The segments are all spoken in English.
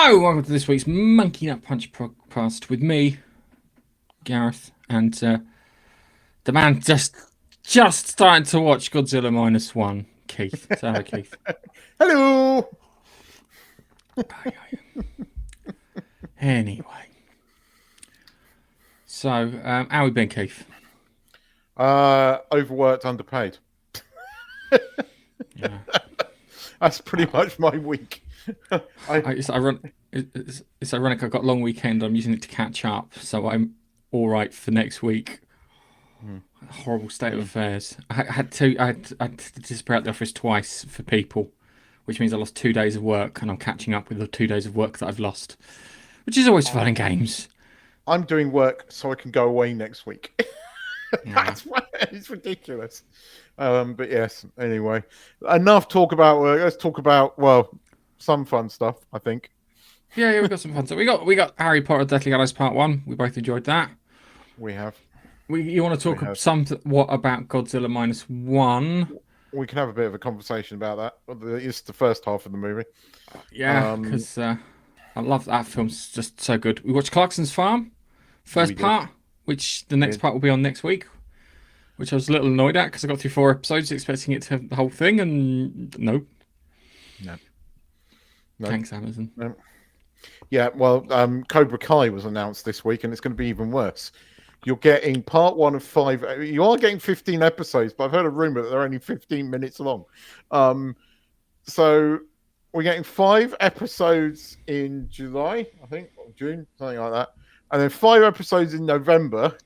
So, welcome to this week's Monkey Nut Punch podcast with me, Gareth, and the man just starting to watch Godzilla Minus One, Keith. So, hi, Keith. Hello. Anyway, so how we been, Keith? Overworked, underpaid. Yeah. That's pretty much my week. It's ironic. I got a long weekend. I'm using it to catch up, so I'm all right for next week. Horrible state of affairs. I had to disappear out the office twice for people, which means I lost 2 days of work, and I'm catching up with the 2 days of work that I've lost, which is always fun and games. I'm doing work so I can go away next week. Yeah. That's why it's ridiculous. But yes, anyway, enough talk about work. Let's talk about some fun stuff. I think. Yeah, we got some fun stuff. We got Harry Potter: Deathly Hallows Part 1. We both enjoyed that. We have. You want to talk somewhat about Godzilla Minus One? We can have a bit of a conversation about that. It's the first half of the movie. Yeah, because I love that film. It's just so good. We watched Clarkson's Farm, first part, which the next part will be on next week, which I was a little annoyed at because I got through 4 episodes expecting it to have the whole thing, and no. Thanks, Amazon. No. Yeah, well, Cobra Kai was announced this week, and it's going to be even worse. You're getting part 1 of 5. You are getting 15 episodes, but I've heard a rumor that they're only 15 minutes long. So we're getting 5 episodes in July, I think, or June, something like that, and then 5 episodes in November,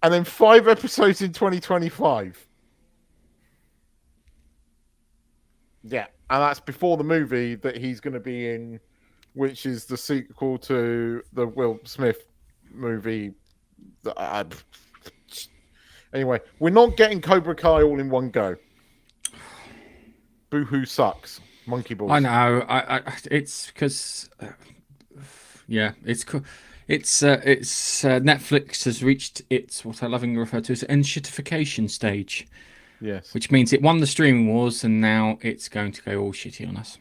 and then 5 episodes in 2025. Yeah, and that's before the movie that he's going to be in, which is the sequel to the Will Smith movie. Anyway, we're not getting Cobra Kai all in one go. Boo-hoo sucks. Monkey balls. I know. It's because, it's cool. It's Netflix has reached its what I lovingly refer to as enshittification stage. Yes. Which means it won the streaming wars, and now it's going to go all shitty on us.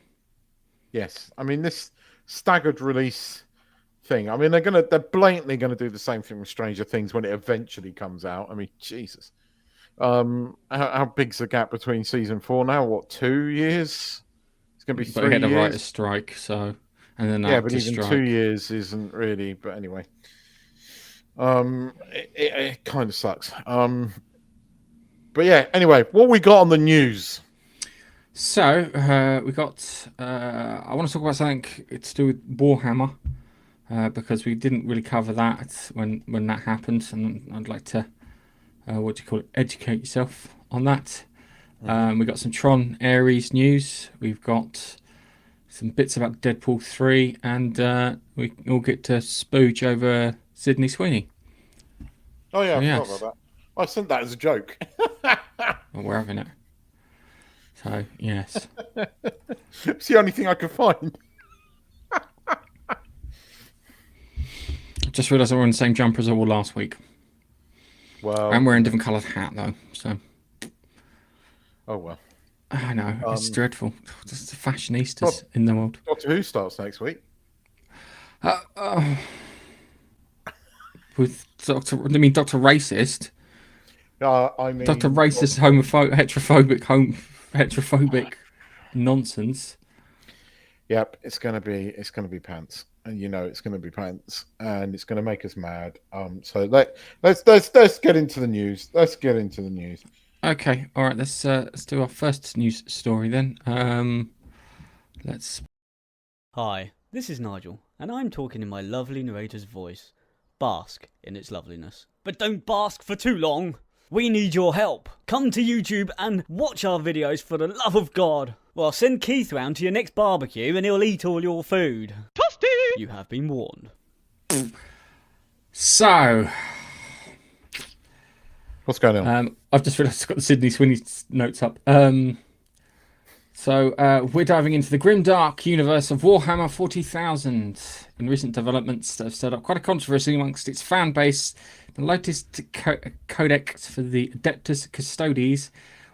Yes, I mean this staggered release thing. I mean they're blatantly gonna do the same thing with Stranger Things when it eventually comes out. I mean, Jesus. How big's the gap between season 4 now? What, 2 years? It's gonna be 3 years. But we had a writer's strike, so and then yeah, but even strike. 2 years isn't really. But anyway, it kind of sucks. But yeah, anyway, what we got on the news? So we got. I want to talk about something to do with Warhammer because we didn't really cover that when that happened, and I'd like to educate yourself on that. We got some Tron Ares news. We've got some bits about Deadpool 3, and we all get to spooge over Sydney Sweeney. Oh yeah, I forgot about that. I sent that as a joke. Well, we're having it. So, yes. It's the only thing I could find. I just realised I wore the same jumper as I wore last week. Well, I'm wearing a different coloured hat, though. So. Oh, well. I know. It's dreadful. Just the fashionistas in the world. Doctor Who starts next week. With Dr. Racist. I mean, Dr. Racist, heterophobic nonsense. Yep, it's gonna be pants, and you know it's gonna be pants, and it's gonna make us mad. So let's get into the news. Let's get into the news. Okay, all right. Let's do our first news story then. Let's. Hi, this is Nigel, and I'm talking in my lovely narrator's voice. Bask in its loveliness, but don't bask for too long. We need your help. Come to YouTube and watch our videos for the love of God. Well, send Keith round to your next barbecue and he'll eat all your food. Toasty! You have been warned. So, what's going on? I've just realised I've got the Sydney Sweeney notes up. So we're diving into the grimdark universe of Warhammer 40,000. In recent developments that have stirred up quite a controversy amongst its fan base, the latest codex for the Adeptus Custodes,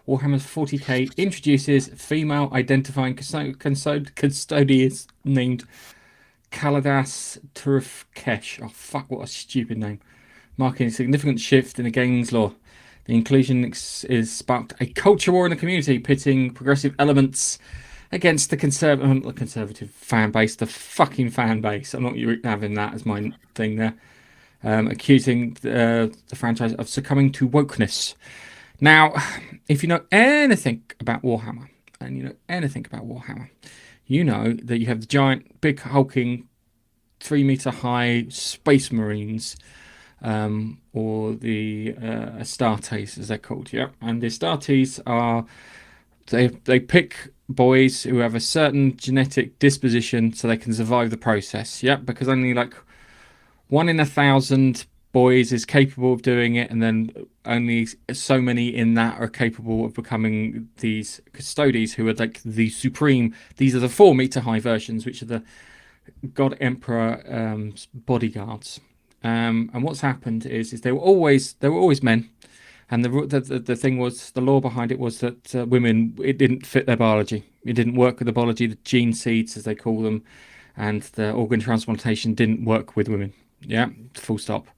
Warhammer 40k, introduces female identifying custodians named Kaladas Turufkesh. Oh fuck! What a stupid name. Marking a significant shift in the game's law. The inclusion is sparked a culture war in the community, pitting progressive elements against the conservative fan base, the fucking fan base. I'm not having that as my thing there. Accusing the franchise of succumbing to wokeness. Now, if you know anything about Warhammer, you know that you have the giant, big, hulking, 3 meter high space marines, or the Astartes, as they're called. Yeah, and the Astartes are they pick boys who have a certain genetic disposition so they can survive the process. Yeah, because only like 1 in 1,000 boys is capable of doing it, and then only so many in that are capable of becoming these custodes, who are like the supreme. These are the 4 meter high versions, which are the God Emperor bodyguards. And what's happened is they were always men, and the thing was, the law behind it was that women, it didn't fit their biology. It didn't work with the biology, the gene seeds as they call them, and the organ transplantation didn't work with women. Yeah, full stop.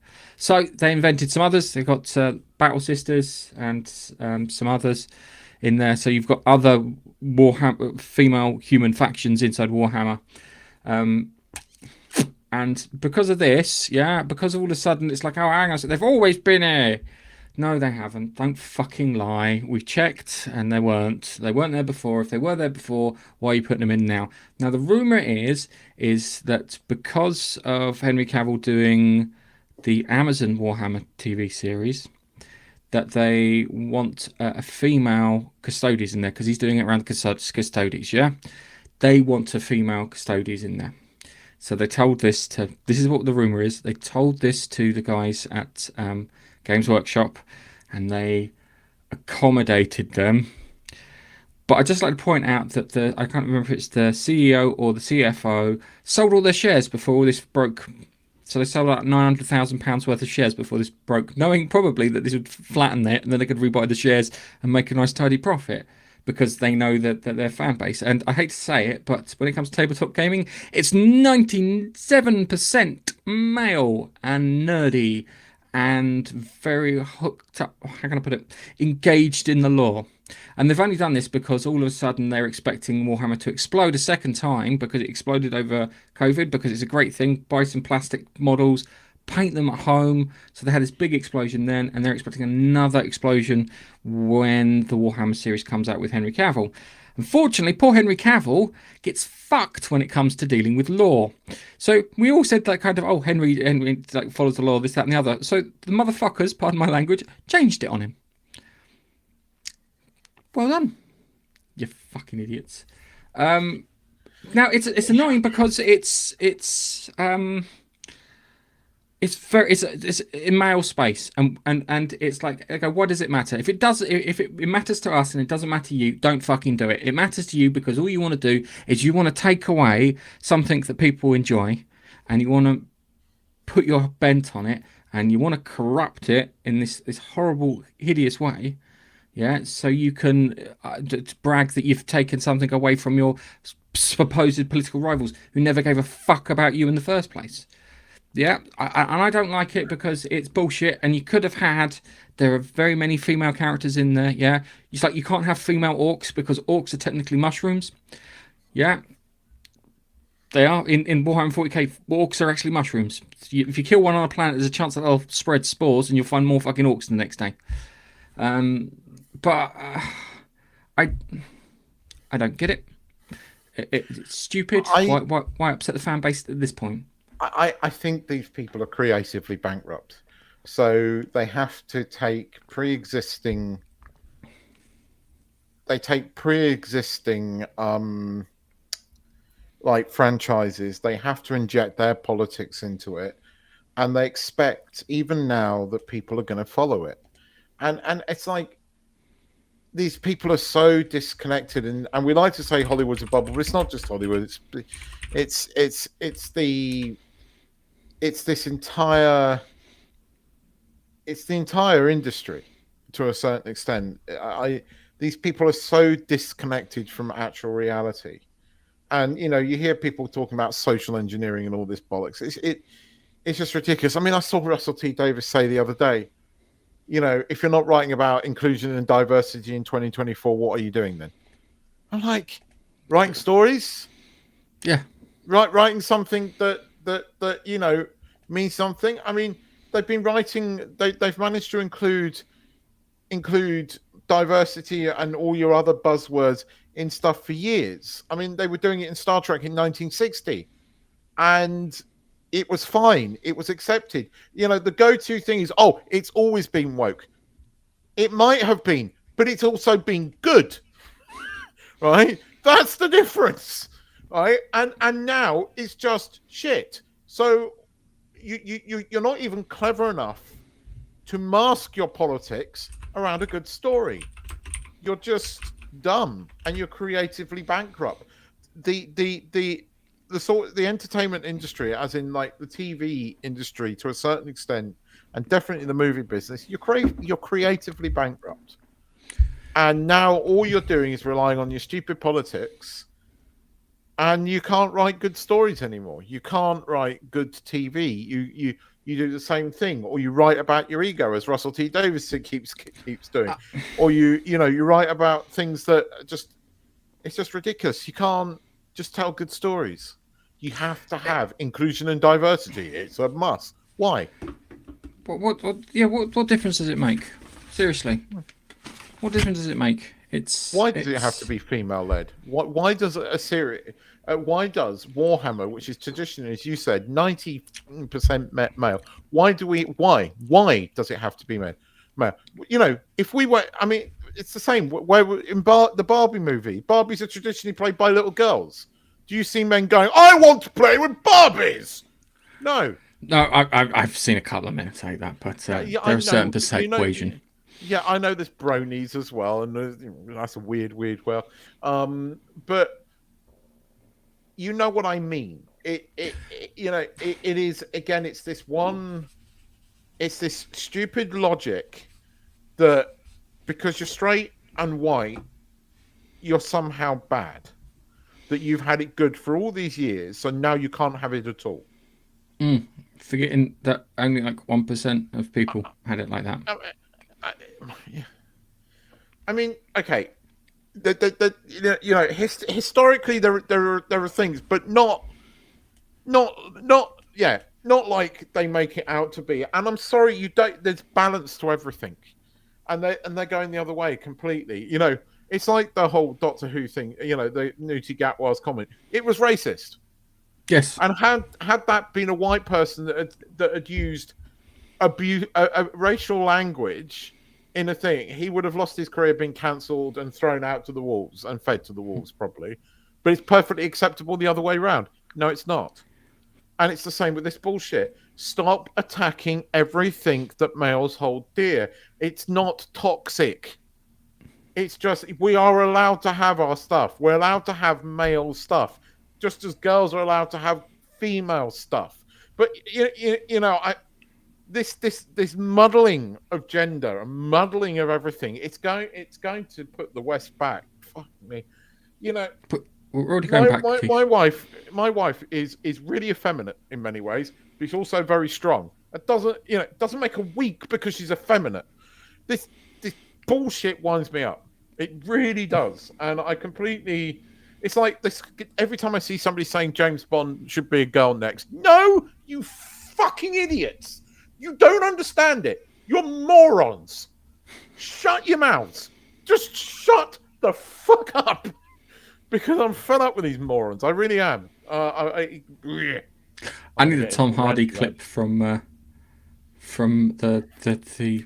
So they invented some others. They got Battle Sisters and some others in there. So you've got other Warhammer female human factions inside Warhammer. And because of this, yeah, because all of a sudden it's like, oh, hang on, they've always been here. No, they haven't. Don't fucking lie. We've checked and they weren't. They weren't there before. If they were there before, why are you putting them in now? Now, the rumour is that because of Henry Cavill doing the Amazon Warhammer TV series, that they want a female Custodes in there, because he's doing it around Custodes, yeah? They want a female Custodes in there. So they told this is what the rumour is, they told this to the guys at Games Workshop, and they accommodated them. But I'd just like to point out that I can't remember if it's the CEO or the CFO, sold all their shares before all this broke. So they sold out £900,000 worth of shares before this broke, knowing probably that this would flatten it, and then they could rebuy the shares and make a nice tidy profit, because they know that their fan base. And I hate to say it, but when it comes to tabletop gaming, it's 97% male and nerdy and very hooked up, how can I put it, engaged in the lore. And they've only done this because all of a sudden they're expecting Warhammer to explode a second time, because it exploded over COVID, because it's a great thing. Buy some plastic models, paint them at home. So they had this big explosion then, and they're expecting another explosion when the Warhammer series comes out with Henry Cavill. Unfortunately, poor Henry Cavill gets fucked when it comes to dealing with law. So we all said that kind of, oh, Henry like follows the law, this, that, and the other. So the motherfuckers, pardon my language, changed it on him. Well done, you fucking idiots. Now it's annoying because it's in male space, and it's like, okay, what does it matter? If it matters to us and it doesn't matter to you, don't fucking do it. It matters to you because all you want to do is you want to take away something that people enjoy, and you want to put your bent on it, and you want to corrupt it in this horrible, hideous way. Yeah, so you can brag that you've taken something away from your supposed political rivals who never gave a fuck about you in the first place. Yeah, and I don't like it because it's bullshit. And you could have there are very many female characters in there. Yeah, it's like you can't have female orcs because orcs are technically mushrooms. Yeah, they are in Warhammer 40k. Orcs are actually mushrooms. If you kill one on a planet, there's a chance that they'll spread spores, and you'll find more fucking orcs the next day. But I don't get it. It's stupid. Why upset the fan base at this point? I think these people are creatively bankrupt, so they have to take pre-existing like franchises. They have to inject their politics into it, and they expect even now that people are going to follow it. And it's like, these people are so disconnected, and we like to say Hollywood's a bubble, but it's not just Hollywood. It's the entire industry to a certain extent. These people are so disconnected from actual reality And you hear people talking about social engineering and all this bollocks. It's just ridiculous. I mean, I saw Russell T Davies say the other day, if you're not writing about inclusion and diversity in 2024, what are you doing then? I'm like, writing stories, Yeah. writing something that means something. I mean, they've been writing. They've managed to include diversity and all your other buzzwords in stuff for years. I mean, they were doing it in Star Trek in 1960, and it was fine. It was accepted. The go-to thing is, oh, it's always been woke. It might have been, but it's also been good, right? That's the difference, right? And now it's just shit. So you're not even clever enough to mask your politics around a good story. You're just dumb, and you're creatively bankrupt. The entertainment industry, as in like the TV industry to a certain extent, and definitely the movie business, you're creatively bankrupt. And now all you're doing is relying on your stupid politics, and you can't write good stories anymore. You can't write good TV. You do the same thing, or you write about your ego, as Russell T Davies keeps doing, or you write about things that it's just ridiculous. You can't just tell good stories. You have to have inclusion and diversity. It's a must. Why? What difference does it make? Seriously, what difference does it make? Why does it have to be female led? Why does a series? Why does Warhammer, which is traditionally, as you said, 90% male? Why does it have to be male? If we were, I mean, it's the same. Where in the Barbie movie, Barbies are traditionally played by little girls. Do you see men going, "I want to play with Barbies"? No. No, I've seen a couple of men say that, but there's a certain persuasion. Yeah, I know there's bronies as well, and that's a weird well. But you know what I mean. It is, again, it's this stupid logic that because you're straight and white, you're somehow bad. That you've had it good for all these years, so now you can't have it at all. Forgetting that only like 1% of people had it like that. I mean, okay, historically there are things, but not like they make it out to be. And I'm sorry, there's balance to everything, and they're going the other way completely. It's like the whole Doctor Who thing. The Newty Gatwa's comment. It was racist. Yes. And had that been a white person that had used a racial language in a thing, he would have lost his career, been cancelled, and thrown out to the wolves and fed to the wolves probably. But it's perfectly acceptable the other way around. No, it's not. And it's the same with this bullshit. Stop attacking everything that males hold dear. It's not toxic. It's just we are allowed to have our stuff. We're allowed to have male stuff, just as girls are allowed to have female stuff. But this muddling of gender and muddling of everything, it's going to put the West back. Fuck me, But we're already going back. My wife is really effeminate in many ways, but she's also very strong. It doesn't make her weak because she's effeminate. This bullshit winds me up. It really does, and I completely. It's like this. Every time I see somebody saying James Bond should be a girl next, no, you fucking idiots! You don't understand it. You're morons. Shut your mouths. Just shut the fuck up, because I'm fed up with these morons. I really am. I need a Tom Hardy clip from the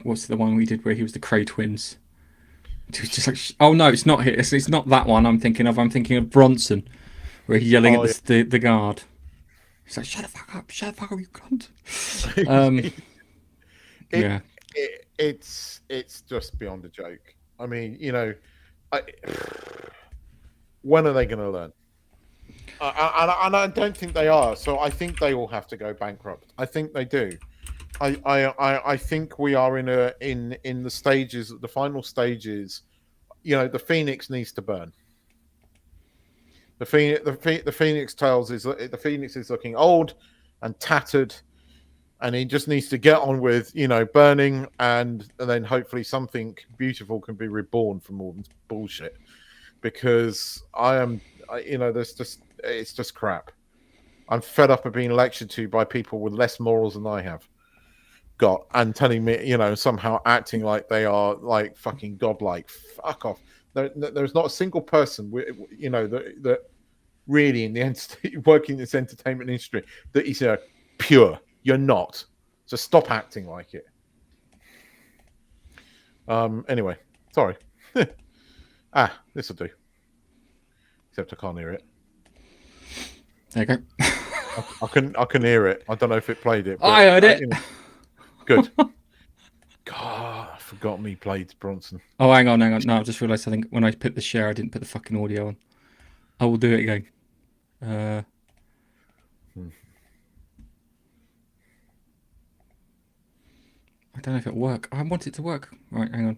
what's the one we did where he was the Cray twins. It was just like, oh no, it's not here. It's not that one I'm thinking of. I'm thinking of Bronson, where he's yelling at the guard. He's like, shut the fuck up, you cunt. It's just beyond a joke. I mean, when are they going to learn? And I don't think they are. So I think they all have to go bankrupt. I think they do. I think we are in the stages, the final stages. The Phoenix needs to burn. The Phoenix the Phoenix is looking old and tattered, and he just needs to get on with burning, and then hopefully something beautiful can be reborn from all this bullshit. Because it's just crap. I'm fed up of being lectured to by people with less morals than I have got, and telling me, somehow acting like they are like fucking godlike. Fuck off. There's not a single person, that really in the working in this entertainment industry that is pure. You're not. So stop acting like it. Anyway, sorry. This will do. Except I can't hear it. There you go. I can hear it. I don't know if it played it. But, I heard it. Good. God, I forgot me played Bronson. Oh, hang on. No, I just realised I think when I put the share, I didn't put the fucking audio on. I will do it again. I don't know if it'll work. I want it to work. Right, hang on.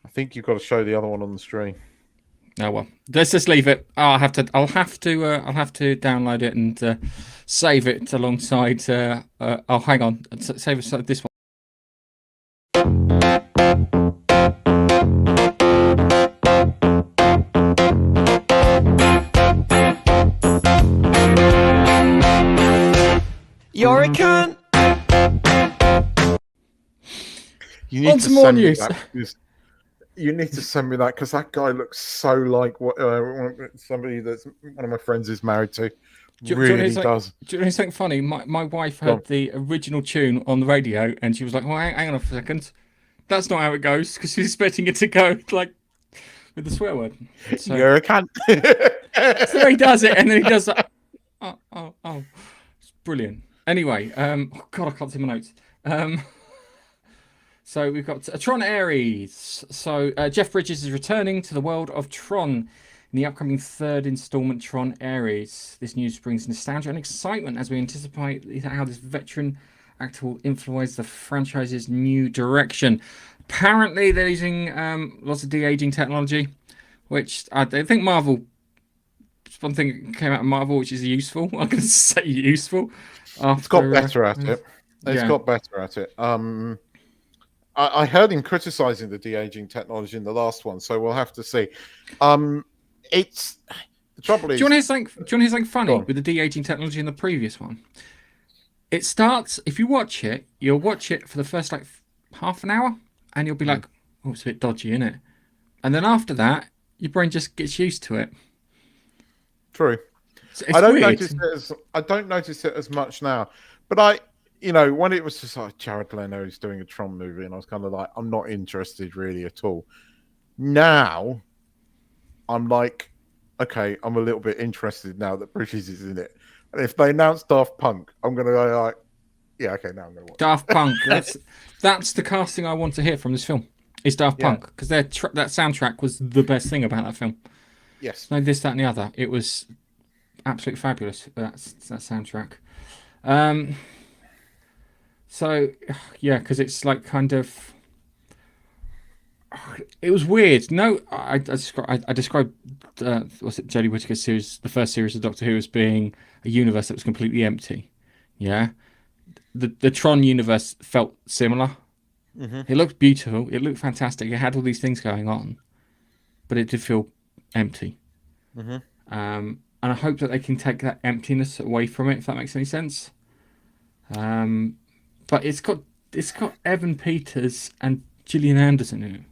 I think you've got to show the other one on the screen. Oh well, let's just leave it. I'll have to download it and save it alongside. Oh, hang on, save it this one. You're a cunt. You need On to to more send me news. that, because you need to send me that, because that guy looks so like what somebody that's one of my friends is married to. Really does. Do you know something funny? My wife heard the original tune on the radio, and she was like, "Oh, hang on a second, that's not how it goes," because she's expecting it to go like with the swear word. So, You're a cunt. so he does it, and then he does that. Oh, it's brilliant. Anyway, oh God, I can't see my notes. So we've got Tron Ares. So Jeff Bridges is returning to the world of Tron in the upcoming third installment, Tron Ares. This news brings nostalgia and excitement as we anticipate how this veteran actor will influence the franchise's new direction. Apparently, they're using lots of de-aging technology, which I think Marvel. One thing that came out of Marvel, which is useful. I'm going to say useful. It's got better at it. It's got better at it. I heard him criticizing the de-aging technology in the last one, so we'll have to see. It's the trouble is. Do you want to hear something funny with the de-aging technology in the previous one? It starts, if you watch it, you'll watch it for the first like half an hour, and you'll be like, "Oh, it's a bit dodgy, isn't it?" And then after that, your brain just gets used to it. True. It's I don't weird. notice it as much now, but when it was just like Jared Leno's doing a Tron movie, and I was kind of like, I'm not interested really at all. Now, I'm like, okay, I'm a little bit interested now that Bridges is in it. And if they announce Daft Punk, I'm gonna go like, yeah, okay, now I'm gonna watch. Daft Punk. That's the casting I want to hear from this film. Is Daft Punk, because that soundtrack was the best thing about that film. Yes. No, this, that, and the other. It was absolutely fabulous. That soundtrack. So, yeah, because it's like kind of. It was weird. No, I described what's it, Jodie Whittaker's series, the first series of Doctor Who, as being a universe that was completely empty. Yeah, the Tron universe felt similar. It looked beautiful. It looked fantastic. It had all these things going on, but it did feel empty. And I hope that they can take that emptiness away from it, if that makes any sense. But it's got Evan Peters and Gillian Anderson in it.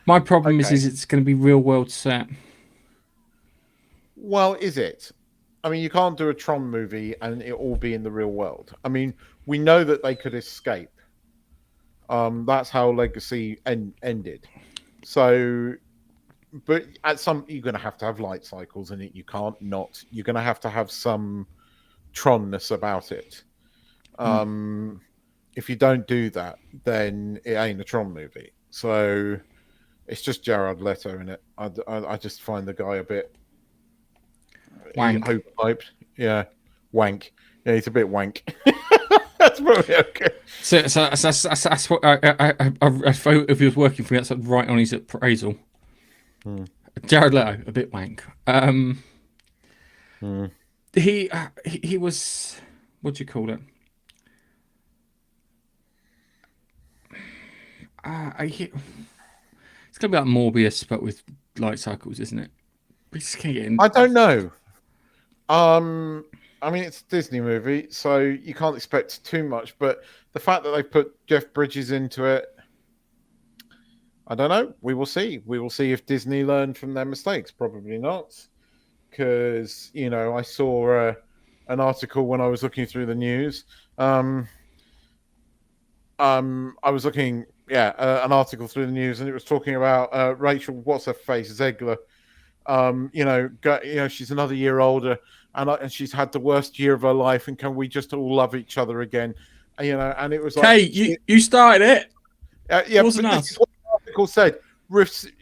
My problem is it's going to be real world set. Well, is it? I mean, you can't do a Tron movie and it all be in the real world. I mean, we know that they could escape. That's how Legacy ended. So, but at you're going to have light cycles in it. You can't not. You're going to have some Tronness about it. If you don't do that, then it ain't a Tron movie. So it's just Jared Leto in it. I just find the guy a bit Wank. overhyped. Yeah, wank. Yeah, he's a bit wank. That's probably okay. So that's what I thought if he was working for me, that's right on his appraisal. Jared Leto, a bit wank. He was, what do you call it? It's gonna be like Morbius, but with light cycles, isn't it? We just can't get in. I don't know. I mean, it's a Disney movie, so you can't expect too much. But the fact that they put Jeff Bridges into it, I don't know. We will see. We will see if Disney learned from their mistakes. Probably not, because I saw an article when I was looking through the news. I was looking, an article through the news, and it was talking about Rachel, what's her face, Zegler. She's another year older, and she's had the worst year of her life, and can we just all love each other again? And it was like, hey, you started it. Yeah, wasn't but us. this is what the article said.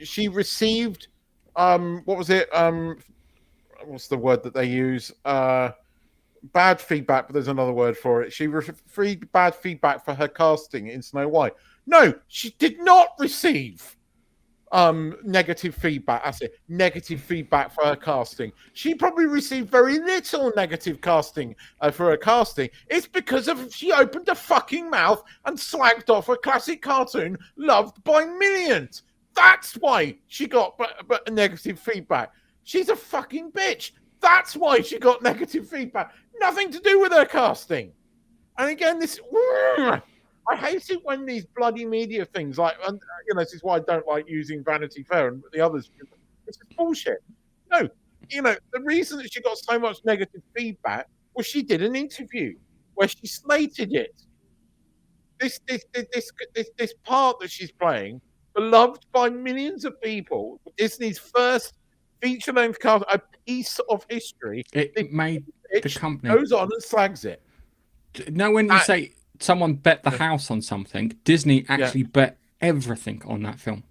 She received, what was it? What's the word that they use? Bad feedback, but there's another word for it. She received bad feedback for her casting in Snow White. No, she did not receive negative feedback. I say negative feedback for her casting. She probably received very little negative casting for her casting. It's because she opened her fucking mouth and slagged off a classic cartoon loved by millions. That's why she got but negative feedback. She's a fucking bitch. That's why she got negative feedback. Nothing to do with her casting. And again, I hate it when these bloody media things, this is why I don't like using Vanity Fair and the others. It's bullshit. No, the reason that she got so much negative feedback was she did an interview where she slated it. This part that she's playing, beloved by millions of people, Disney's first feature-length cast, a piece of history. It made the company goes on and slags it. When you say someone bet the house on something, Disney actually bet everything on that film.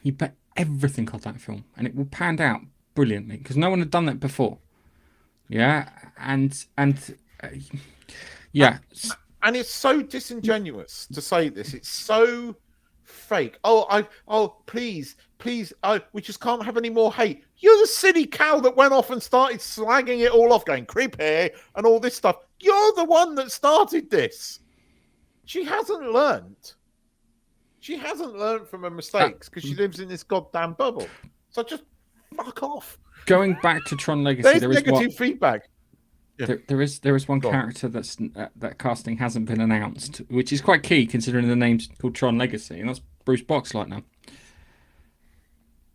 He bet everything on that film, and it will panned out brilliantly because no one had done that before. And it's so disingenuous to say this. It's so fake. Please, we just can't have any more hate. You're the silly cow that went off and started slagging it all off, going creepy and all this stuff. You're the one that started this. She hasn't learned. She hasn't learned from her mistakes because she lives in this goddamn bubble. So just fuck off. Going back to Tron Legacy, there's negative feedback. Yeah. There is one character that's that casting hasn't been announced, which is quite key considering the name's called Tron Legacy, and that's Bruce Boxlight now.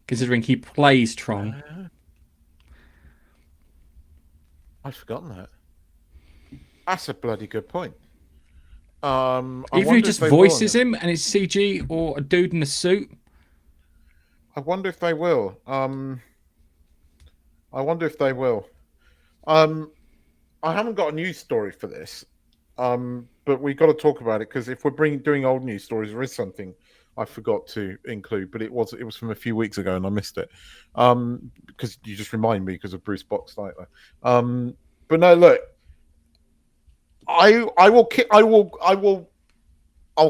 Considering he plays Tron. I've forgotten that. That's a bloody good point. Even if he just voices him and it's CG or a dude in a suit. I wonder if they will. I haven't got a news story for this, but we've got to talk about it because if we're doing old news stories, there is something I forgot to include, but it was from a few weeks ago and I missed it because you just remind me because of Bruce Boxlight. But no, look, I'll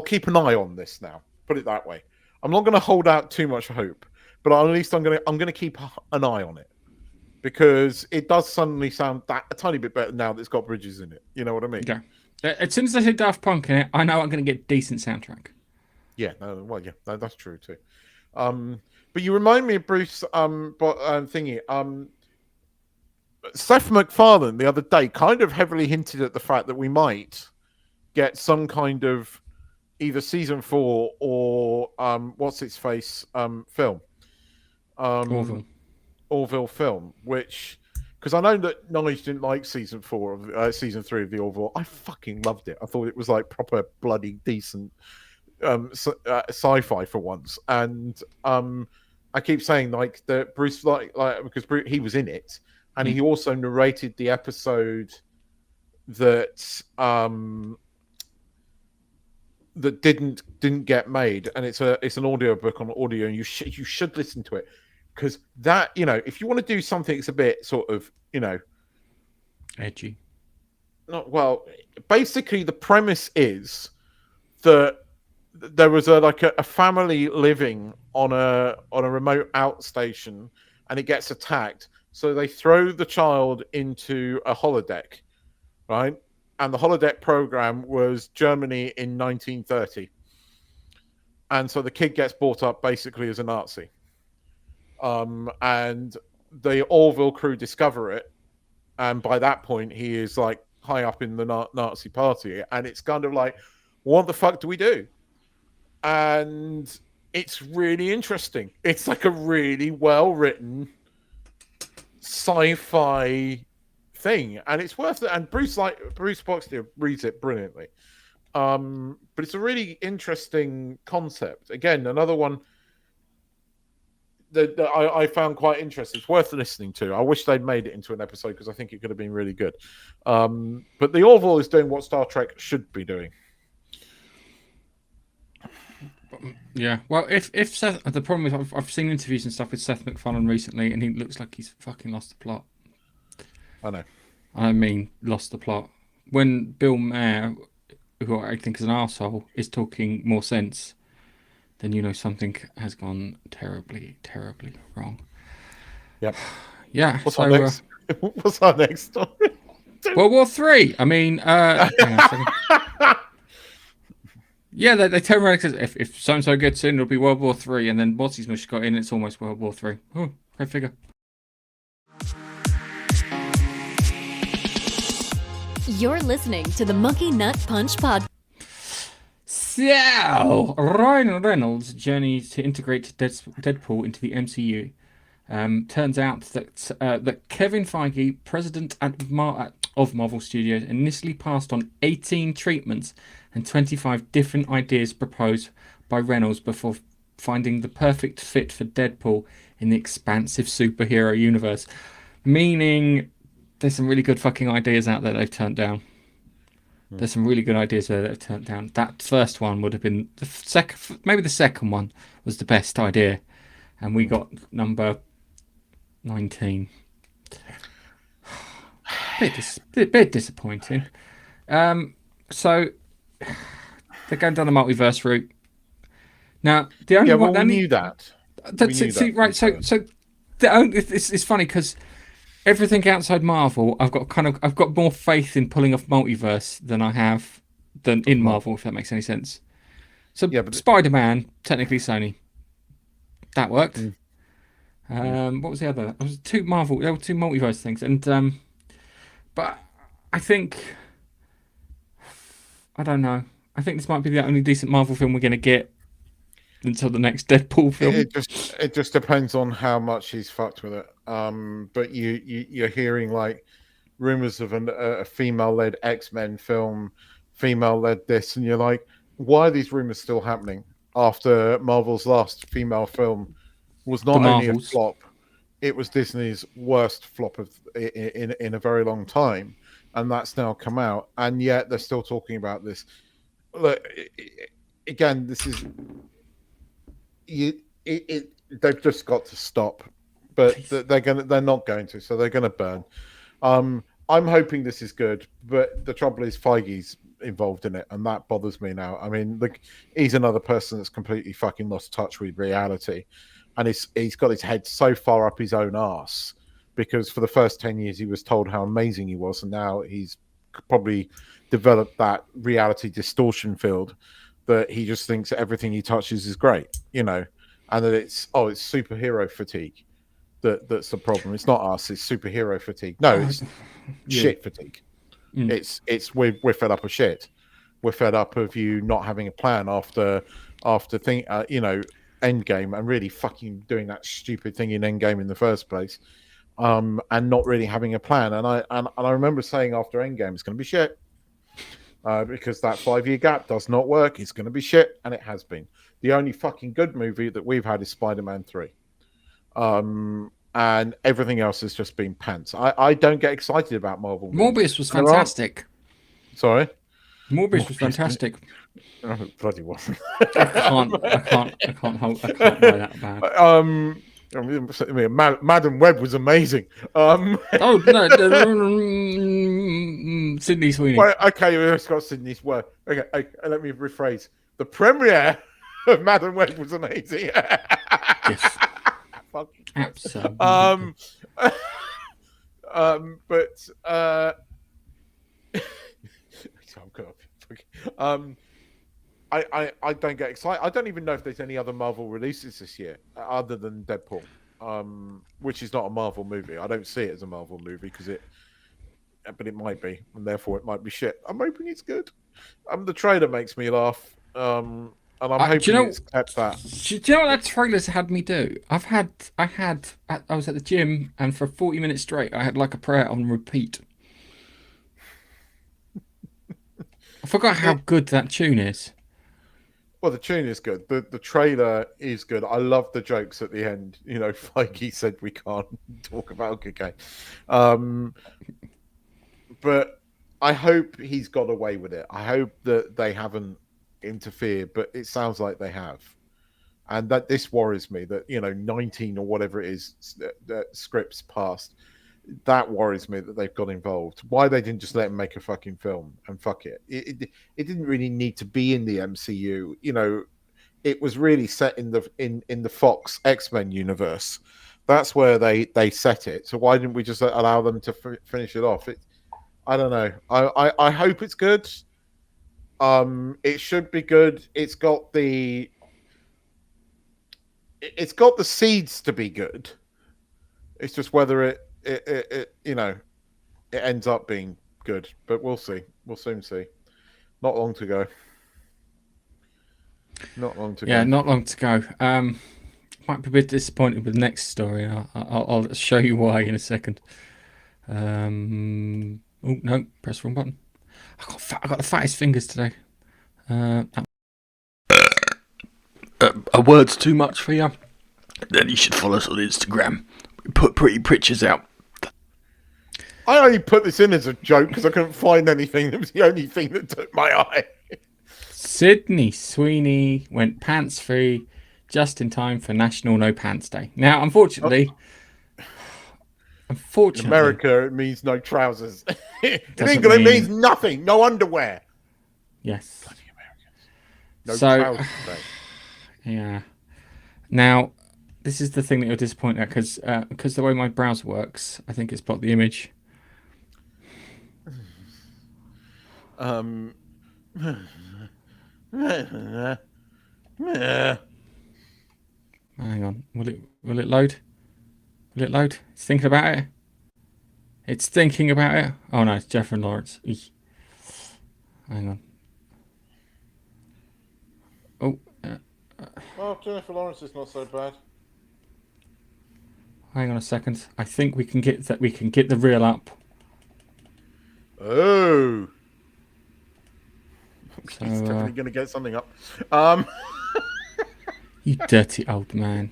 keep an eye on this now. Put it that way. I'm not going to hold out too much hope, but at least I'm going to keep an eye on it. Because it does suddenly sound a tiny bit better now that it's got Bridges in it. You know what I mean? Yeah. As soon as I see Daft Punk in it, I know I'm going to get a decent soundtrack. Yeah. That's true too. But you remind me of Bruce. Seth MacFarlane the other day kind of heavily hinted at the fact that we might get some kind of either season 4 or what's its face film. Orville film, which because I know that Nige didn't like season 3 of the Orville. I fucking loved it. I thought it was like proper bloody decent sci-fi for once. And I keep saying like that Bruce because he was in it, and he also narrated the episode that that didn't get made, and it's an audio book on audio, and you should listen to it. Because that, if you want to do something that's a bit sort of, edgy. not well. Basically, the premise is that there was a family living on a remote outstation, and it gets attacked. So they throw the child into a holodeck, right? And the holodeck program was Germany in 1930, and so the kid gets brought up basically as a Nazi. And the Orville crew discover it, and by that point he is like high up in the Nazi party, and it's kind of like, what the fuck do we do? And it's really interesting. It's like a really well written sci-fi thing, and it's worth it. And Bruce Boxleer reads it brilliantly. But it's a really interesting concept. Again, another one that I found quite interesting. It's worth listening to. I wish they'd made it into an episode because I think it could have been really good. But the Orville is doing what Star Trek should be doing. Yeah. Well, if Seth, the problem is I've seen interviews and stuff with Seth MacFarlane recently, and he looks like he's fucking lost the plot. I know. I mean, lost the plot. When Bill Maher, who I think is an arsehole, is talking more sense, then you know something has gone terribly, terribly wrong. Yep. Yeah. What's our next? What's our next story? World War III. I mean, hang on a second. Yeah, they turn around and says, if so-and-so gets in, it'll be World War III, and then What's-His Mush got in, it's almost World War III. Oh, go figure. You're listening to the Monkey Nut Punch Pod. So, Ryan Reynolds' journey to integrate Deadpool into the MCU. Turns out that Kevin Feige, president of Marvel Studios, initially passed on 18 treatments and 25 different ideas proposed by Reynolds before finding the perfect fit for Deadpool in the expansive superhero universe. Meaning, there's some really good fucking ideas out there they've turned down. There's some really good ideas there that they've turned down. That first one would have been maybe the second one was the best idea, and we got number 19. Bit disappointing. So they're going down the multiverse route. Now the only one we knew that. Right. So it's funny because everything outside Marvel, I've got more faith in pulling off multiverse than I have in Marvel, if that makes any sense. So yeah, but Spider-Man, technically Sony, that worked. What was the other? There were two multiverse things, and but I think I don't know. I think this might be the only decent Marvel film we're going to get until the next Deadpool film. It just depends on how much he's fucked with it. But you're hearing like rumors of a female-led X-Men film, female-led this, and you're like, why are these rumors still happening after Marvel's last female film was not only a flop, it was Disney's worst flop in a very long time, and that's now come out, and yet they're still talking about this. Look, again, this is they've just got to stop, but they're not going to, so they're gonna burn. I'm hoping this is good, but the trouble is Feige's involved in it, and that bothers me now. I mean, he's another person that's completely fucking lost touch with reality, and he's got his head so far up his own arse because for the first 10 years he was told how amazing he was, and now he's probably developed that reality distortion field that he just thinks that everything he touches is great, you know, and that it's superhero fatigue that's the problem. It's not us, it's superhero fatigue. No, it's shit fatigue. It's we're fed up of shit. We're fed up of you not having a plan after Endgame, and really fucking doing that stupid thing in Endgame in the first place, and not really having a plan. And I remember saying after Endgame it's going to be shit, because that 5-year gap does not work. It's going to be shit, and it has been. The only fucking good movie that we've had is Spider-Man 3. And everything else has just been pants. I don't get excited about Marvel movies. Morbius was fantastic. Sorry? Morbius was fantastic. Oh, bloody wasn't. I can't buy that back. I mean, Madam Web was amazing. Oh no! Sydney Sweeney. Well, okay, we've got Sydney's word. Okay, let me rephrase. The premiere of Madam Web was amazing. Yes. Fuck. Absolutely. But I'm good. I don't get excited. I don't even know if there's any other Marvel releases this year other than Deadpool, which is not a Marvel movie. I don't see it as a Marvel movie but it might be, and therefore it might be shit. I'm hoping it's good. The trailer makes me laugh, and I'm hoping it's kept that. Do you know what that trailer's had me do? I was at the gym, and for 40 minutes straight, I had like a prayer on repeat. I forgot how good that tune is. Well, the tune is good. The trailer is good. I love the jokes at the end. You know, Feige said we can't talk about cocaine. But I hope he's got away with it. I hope that they haven't interfered, but it sounds like they have. And that this worries me that, 19 or whatever it is, that scripts passed. That worries me that they've got involved. Why they didn't just let him make a fucking film and fuck it. It didn't really need to be in the MCU. It was really set in the Fox X-Men universe. That's where they set it. So why didn't we just allow them to finish it off? I don't know. I hope it's good. It should be good. It's got the seeds to be good. It's just whether it ends up being good. But we'll see. We'll soon see. Not long to go. Not long to go. Yeah, not long to go. Might be a bit disappointed with the next story. I'll show you why in a second. Oh no, press the wrong button. I got the fattest fingers today. A word's too much for you? Then you should follow us on Instagram. We put pretty pictures out. I only put this in as a joke because I couldn't find anything. It was the only thing that took my eye. Sydney Sweeney went pants free just in time for National No Pants Day. Now, unfortunately, In America, it means no trousers. In England, it means nothing. No underwear. Yes. Bloody Americans. No trousers day. Yeah. Now, this is the thing that you're disappointed at because the way my browser works, I think it's blocked the image. Hang on. Will it load? Will it load? It's thinking about it. It's thinking about it. Oh no, it's Jeff and Lawrence. Eesh. Hang on. Oh. Jennifer Lawrence is not so bad. Hang on a second. I think we can get that. We can get the reel up. Oh. So, He's definitely going to get something up. You dirty old man.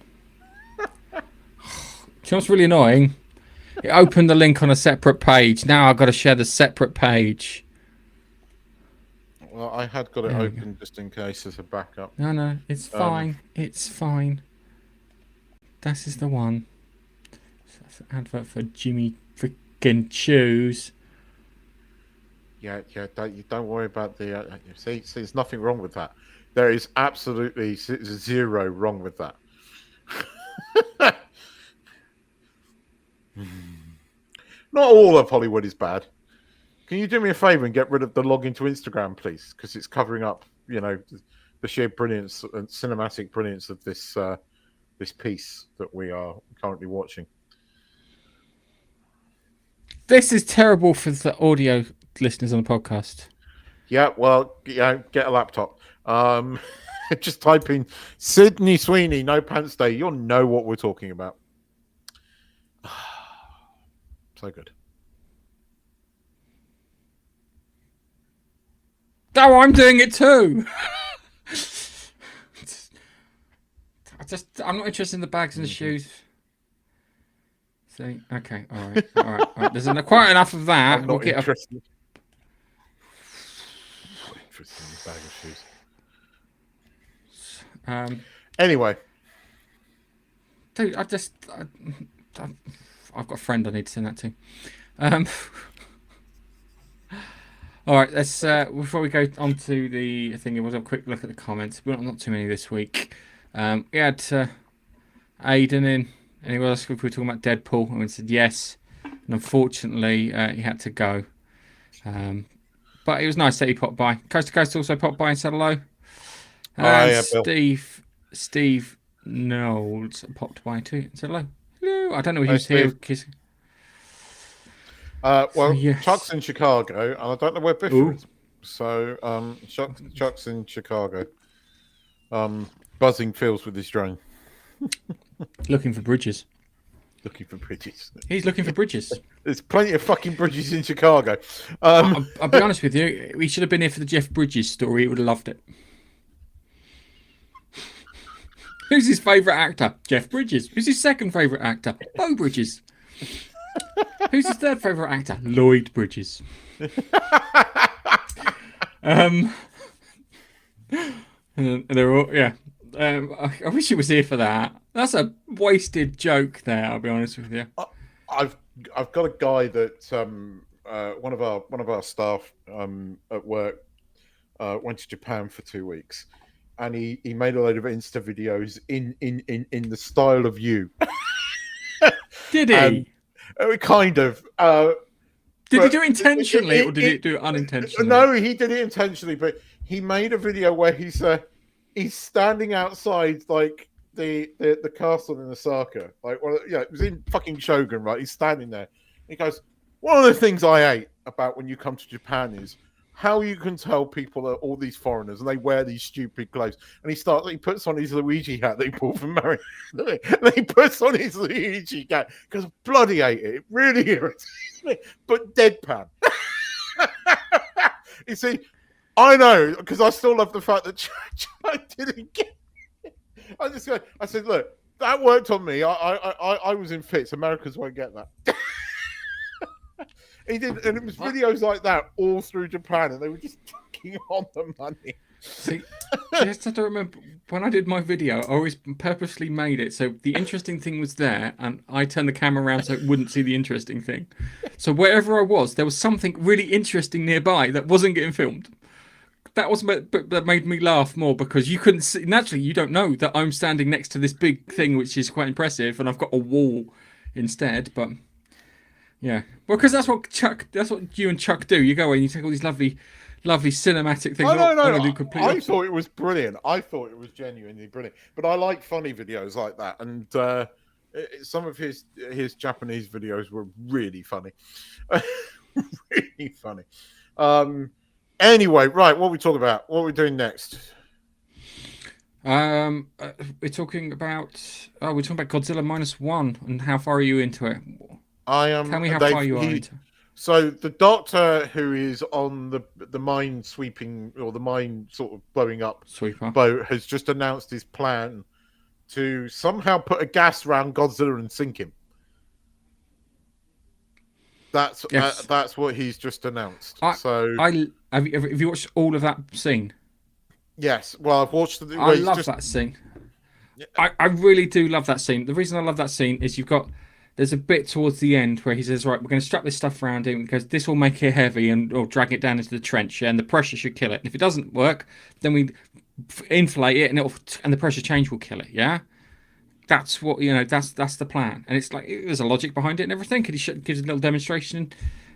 Do you know what's really annoying? It opened the link on a separate page. Now I've got to share the separate page. Well, I had got it open just in case as a backup. No, it's fine. It's fine. This is the one. So that's an advert for Jimmy freaking Choos. Yeah. Don't worry about the. See, there's nothing wrong with that. There is absolutely zero wrong with that. Not all of Hollywood is bad. Can you do me a favor and get rid of the login to Instagram, please? Because it's covering up, the sheer brilliance and cinematic brilliance of this this piece that we are currently watching. This is terrible for the audio listeners on the podcast. Yeah, well, get a laptop. Just type in Sydney Sweeney, No Pants Day. You'll know what we're talking about. So good. Oh, I'm doing it too. I'm not interested in the bags and the shoes. See, okay, all right. There's quite enough of that. I'm not interested. Not interested in the bag of shoes. Anyway, dude, I've got a friend I need to send that to. All right, let's before we go on to the thing, we'll have a quick look at the comments. We're not too many this week. We had Aiden in. Anyone else? If we were talking about Deadpool, and we said yes, and unfortunately he had to go. But it was nice that he popped by. Coast to Coast also popped by and said hello. And yeah, Bill. Steve Knowles popped by too and said hello. Hello. I don't know Hey, who's here. Steve. Well, yes. Chuck's in Chicago, and I don't know where Biffa Ooh. is. So, Chuck's in Chicago. Buzzing Phil's with his drone, Looking for bridges. looking for bridges. He's looking for bridges. There's plenty of fucking bridges in Chicago. I'll be honest with you. We should have been here for the Jeff Bridges story. He would have loved it. Who's his favourite actor? Jeff Bridges. Who's his second favourite actor? Bo Bridges. Who's his third favourite actor? Lloyd Bridges. And they're all, yeah. I wish he was here for that. That's a wasted joke there, I'll be honest with you. I've got a guy that one of our staff at work went to Japan for 2 weeks, and he made a load of Insta videos in the style of you. Did he? Kind of. Did he but do it intentionally or did he do it unintentionally? No, he did it intentionally, but he made a video where he's standing outside like the castle in Osaka. Like, well, yeah, it was in fucking Shogun, right? He's standing there. He goes, "One of the things I hate about when you come to Japan is how you can tell people are all these foreigners and they wear these stupid clothes." And he puts on his Luigi hat that he bought from Mario. And he puts on his Luigi hat because I bloody hate it. It really irritates me. But deadpan. You see, I know, because I still love the fact that I didn't get it. I said, look, that worked on me. I was in fits. Americans won't get that. He did, and it was videos like that all through Japan, and they were just fucking on the money. See, just have to remember, when I did my video, I always purposely made it so the interesting thing was there, and I turned the camera around so it wouldn't see the interesting thing. So wherever I was, there was something really interesting nearby that wasn't getting filmed. That made me laugh more because you couldn't see. Naturally, you don't know that I'm standing next to this big thing, which is quite impressive, and I've got a wall instead. But yeah, well, because that's what you and Chuck do. You go and you take all these lovely cinematic things. Oh, no. I thought it was brilliant. I thought it was genuinely brilliant. But I like funny videos like that, and some of his Japanese videos were really funny, really funny. Anyway, right, what are we talking about? What are we doing next? We're talking about Godzilla -1 and how far are you into it? I am. Tell me how far you are into it. So the doctor who is on the mine sweeping or the mine sort of blowing up Sweeper boat has just announced his plan to somehow put a gas around Godzilla and sink him. That's what he's just announced. Have you watched all of that scene? Yes. Well, I've watched. I love that scene. I really do love that scene. The reason I love that scene is there's a bit towards the end where he says, right, we're going to strap this stuff around him because this will make it heavy or drag it down into the trench, and the pressure should kill it. And if it doesn't work, then we inflate it and the pressure change will kill it. Yeah. That's what, that's the plan. And it's like, there's a logic behind it and everything. And he gives a little demonstration.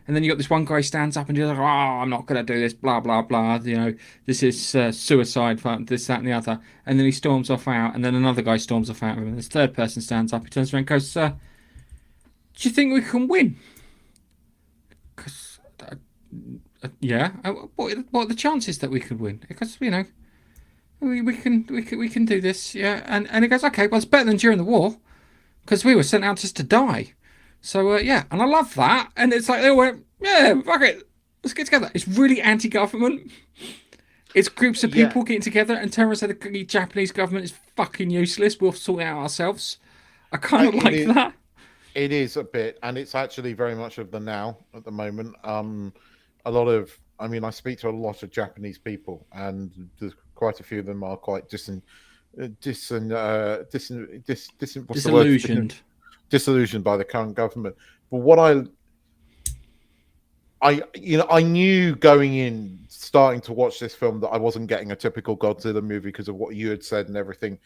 And then you got this one guy stands up and he's like, oh, I'm not going to do this, blah, blah, blah. This is suicide, this, that, and the other. And then he storms off out. And then another guy storms off out. And this third person stands up. He turns around and goes, do you think we can win? Because, yeah. What are the chances that we could win? Because, we can do this, yeah. And he goes, okay, well, it's better than during the war, because we were sent out just to die. So yeah, and I love that. And it's like they all went, yeah, fuck it, let's get together. It's really anti-government. It's groups of people getting together and telling us that the Japanese government is fucking useless. We'll sort it out ourselves. I kind of like that. It is a bit, and it's actually very much of the now at the moment. I speak to a lot of Japanese people, and there's quite a few of them are quite disillusioned Disillusioned by the current government. But what I I knew going in, starting to watch this film, that I wasn't getting a typical Godzilla movie because of what you had said and everything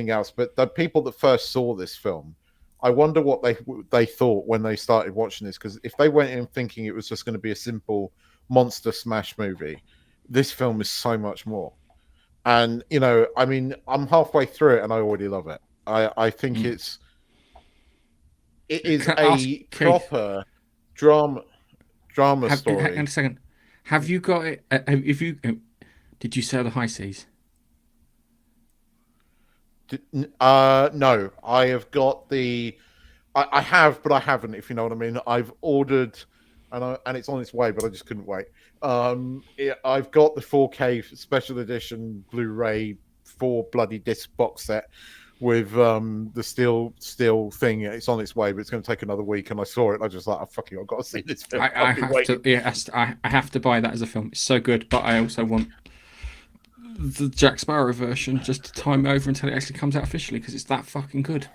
else. But the people that first saw this film, I wonder what they thought when they started watching this. Because if they went in thinking it was just going to be a simple monster smash movie, this film is so much more. And I mean, I'm halfway through it and I already love it. I think it is Can I ask, a Keith, proper drama story. hang on a second. Have you got it? Did you sail the high seas? No, I have got the. I have, but I haven't. If you know what I mean. I've ordered, and it's on its way, but I just couldn't wait. I've got the 4K special edition Blu-ray 4 bloody disc box set with the steel thing. It's on its way, but it's going to take another week. And I saw it, and I just like, I've got to see this film. I have to. Yes, I have to buy that as a film. It's so good, but I also want the Jack Sparrow version just to time over until it actually comes out officially because it's that fucking good.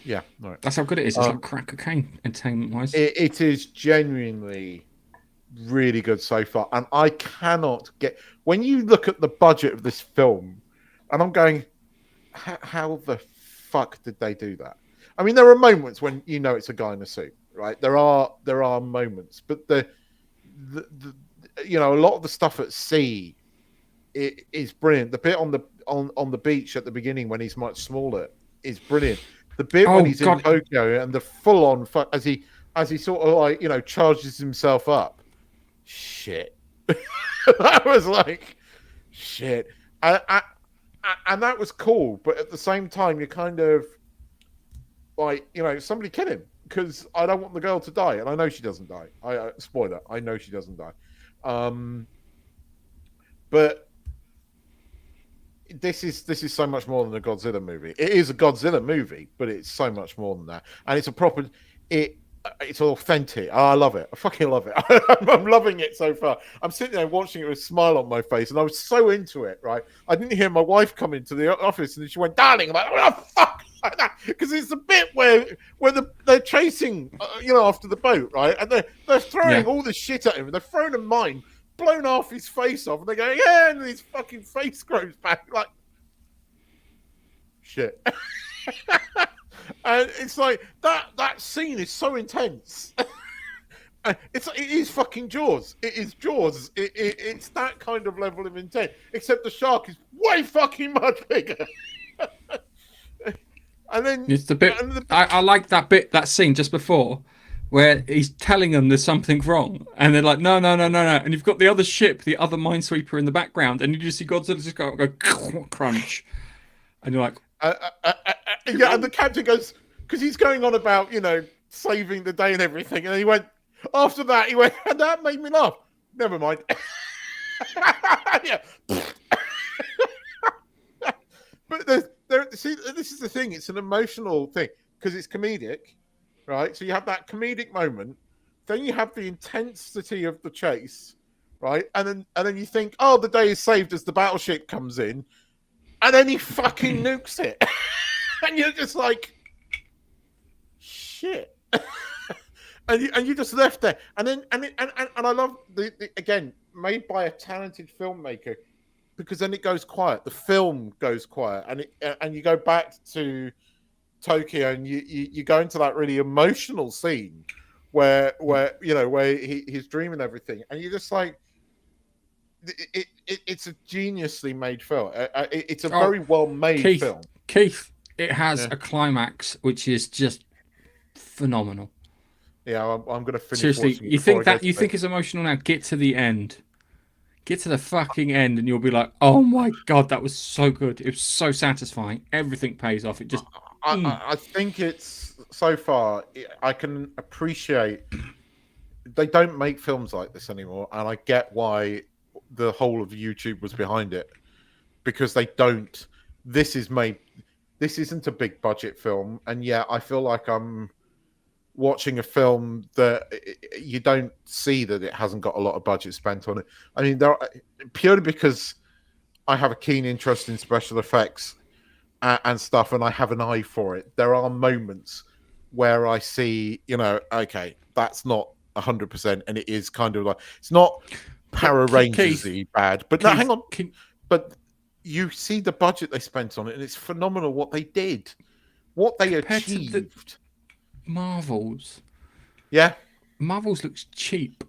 Yeah, right. That's how good it is. It's like crack cocaine, entertainment-wise. It is genuinely really good so far, and I cannot get when you look at the budget of this film, and I'm going, how the fuck did they do that? I mean, there are moments when it's a guy in a suit, right? There are moments, but the a lot of the stuff at sea is brilliant. The bit on the beach at the beginning when he's much smaller is brilliant. The bit when he's in Tokyo and the full on as he sort of like charges himself up. Shit, that was like shit, and that was cool. But at the same time, you're kind of like somebody kill him because I don't want the girl to die, and I know she doesn't die. Spoiler, I know she doesn't die. But this is so much more than a Godzilla movie. It is a Godzilla movie, but it's so much more than that. And it's a proper. It's authentic. I love it. I fucking love it. I'm loving it so far. I'm sitting there watching it with a smile on my face, and I was so into it. Right, I didn't hear my wife come into the office, and she went, "Darling," I'm like, "Oh fuck!" Like that, because it's the bit where they're chasing, after the boat, right, and they're throwing all this shit at him, and they're throwing a mine. Blown off his face off, and they go, yeah, and his fucking face grows back like shit. And it's like that scene is so intense. It is fucking Jaws. It is Jaws. It's that kind of level of intent, except the shark is way fucking much bigger. And then it's the bit I like that scene just before where he's telling them there's something wrong, and they're like, no, and you've got the other ship, the other minesweeper in the background, and you just see Godzilla just go crunch, and you're like, yeah, and the captain goes, because he's going on about saving the day and everything, and he went after that, and that made me laugh. Never mind. Yeah. But see, this is the thing. It's an emotional thing because it's comedic. Right, so you have that comedic moment, then you have the intensity of the chase, right, and then you think, oh, the day is saved as the battleship comes in, and then he fucking nukes it, and you're just like, shit, and you just left there, and I love the again made by a talented filmmaker, because then it goes quiet, the film goes quiet, and you go back to Tokyo, and you go into that really emotional scene where he's dreaming everything, and you're just like, it's a geniusly made film. It's a very well made film. Keith, it has a climax which is just phenomenal. Yeah, I'm going to finish. Seriously, you think it's emotional now? Get to the end. Get to the fucking end, and you'll be like, "Oh my god, that was so good! It was so satisfying. Everything pays off. It just." I think it's so far. I can appreciate they don't make films like this anymore, and I get why the whole of YouTube was behind it, because they don't. This isn't a big budget film, and yeah, I feel like I'm watching a film that you don't see that it hasn't got a lot of budget spent on it. I mean, purely because I have a keen interest in special effects and stuff, and I have an eye for it. There are moments where I see, okay, that's not 100%, and it is kind of like it's not Power Rangers-y bad, but no, Keith, hang on. But you see the budget they spent on it, and it's phenomenal what they did, what they achieved. Marvel's. Yeah, Marvel's looks cheap.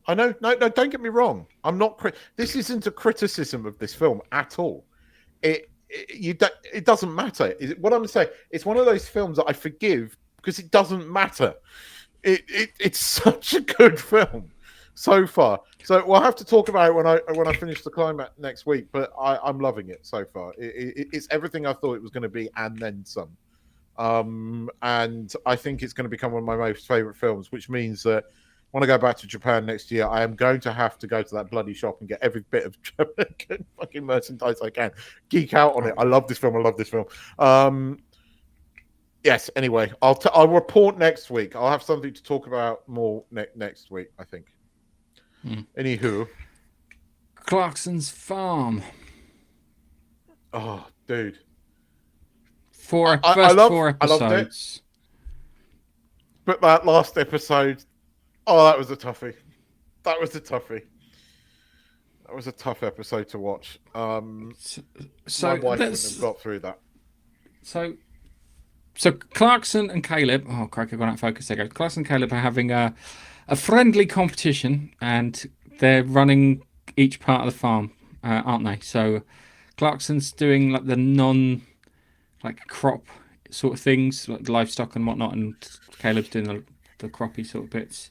I know. No, don't get me wrong. I'm not. This isn't a criticism of this film at all. It doesn't matter. What I'm saying, it's one of those films that I forgive because it doesn't matter. It's such a good film so far. So we'll have to talk about it when I finish the climax next week. But I'm loving it so far. It's everything I thought it was going to be and then some. And I think it's going to become one of my most favorite films, which means that when I go back to Japan next year, I am going to have to go to that bloody shop and get every bit of fucking merchandise I can. Geek out on it. I love this film. Yes. Anyway, I'll report next week. I'll have something to talk about more next week, I think. Anywho, Clarkson's Farm. Oh, dude. First four episodes. I loved it. But that last episode, that was a toughie. That was a tough episode to watch. My wife wouldn't have got through that. So Clarkson and Caleb. Oh, crikey, I've gone out of focus. There goes. Clarkson and Caleb are having a friendly competition, and they're running each part of the farm, aren't they? So Clarkson's doing like the crop sort of things, like livestock and whatnot, and Caleb's doing the croppy sort of bits.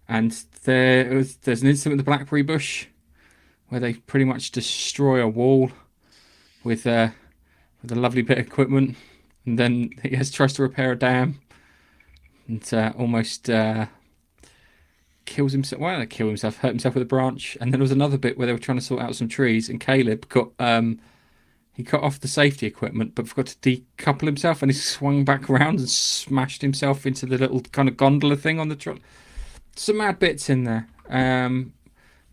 And there's an incident with the blackberry bush where they pretty much destroy a wall with a lovely bit of equipment, and then he tries to repair a dam and almost kills himself. Well, not kill himself, hurt himself with a branch. And then there was another bit where they were trying to sort out some trees, and Caleb got he cut off the safety equipment but forgot to decouple himself, and he swung back around and smashed himself into the little kind of gondola thing on the truck. Some mad bits in there.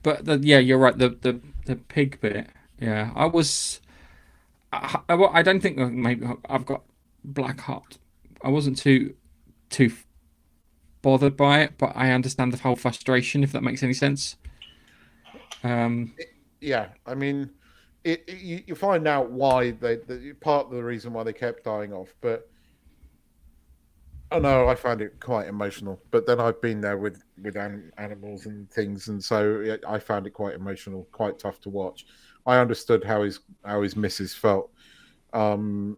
But you're right. The pig bit. Yeah, I don't think maybe I've got black heart. I wasn't too bothered by it, but I understand the whole frustration, if that makes any sense. Yeah, I mean, you find out why part of the reason why they kept dying off, but no, I found it quite emotional. But then I've been there with animals and things, and so I found it quite emotional, quite tough to watch. I understood how his missus felt. I mean,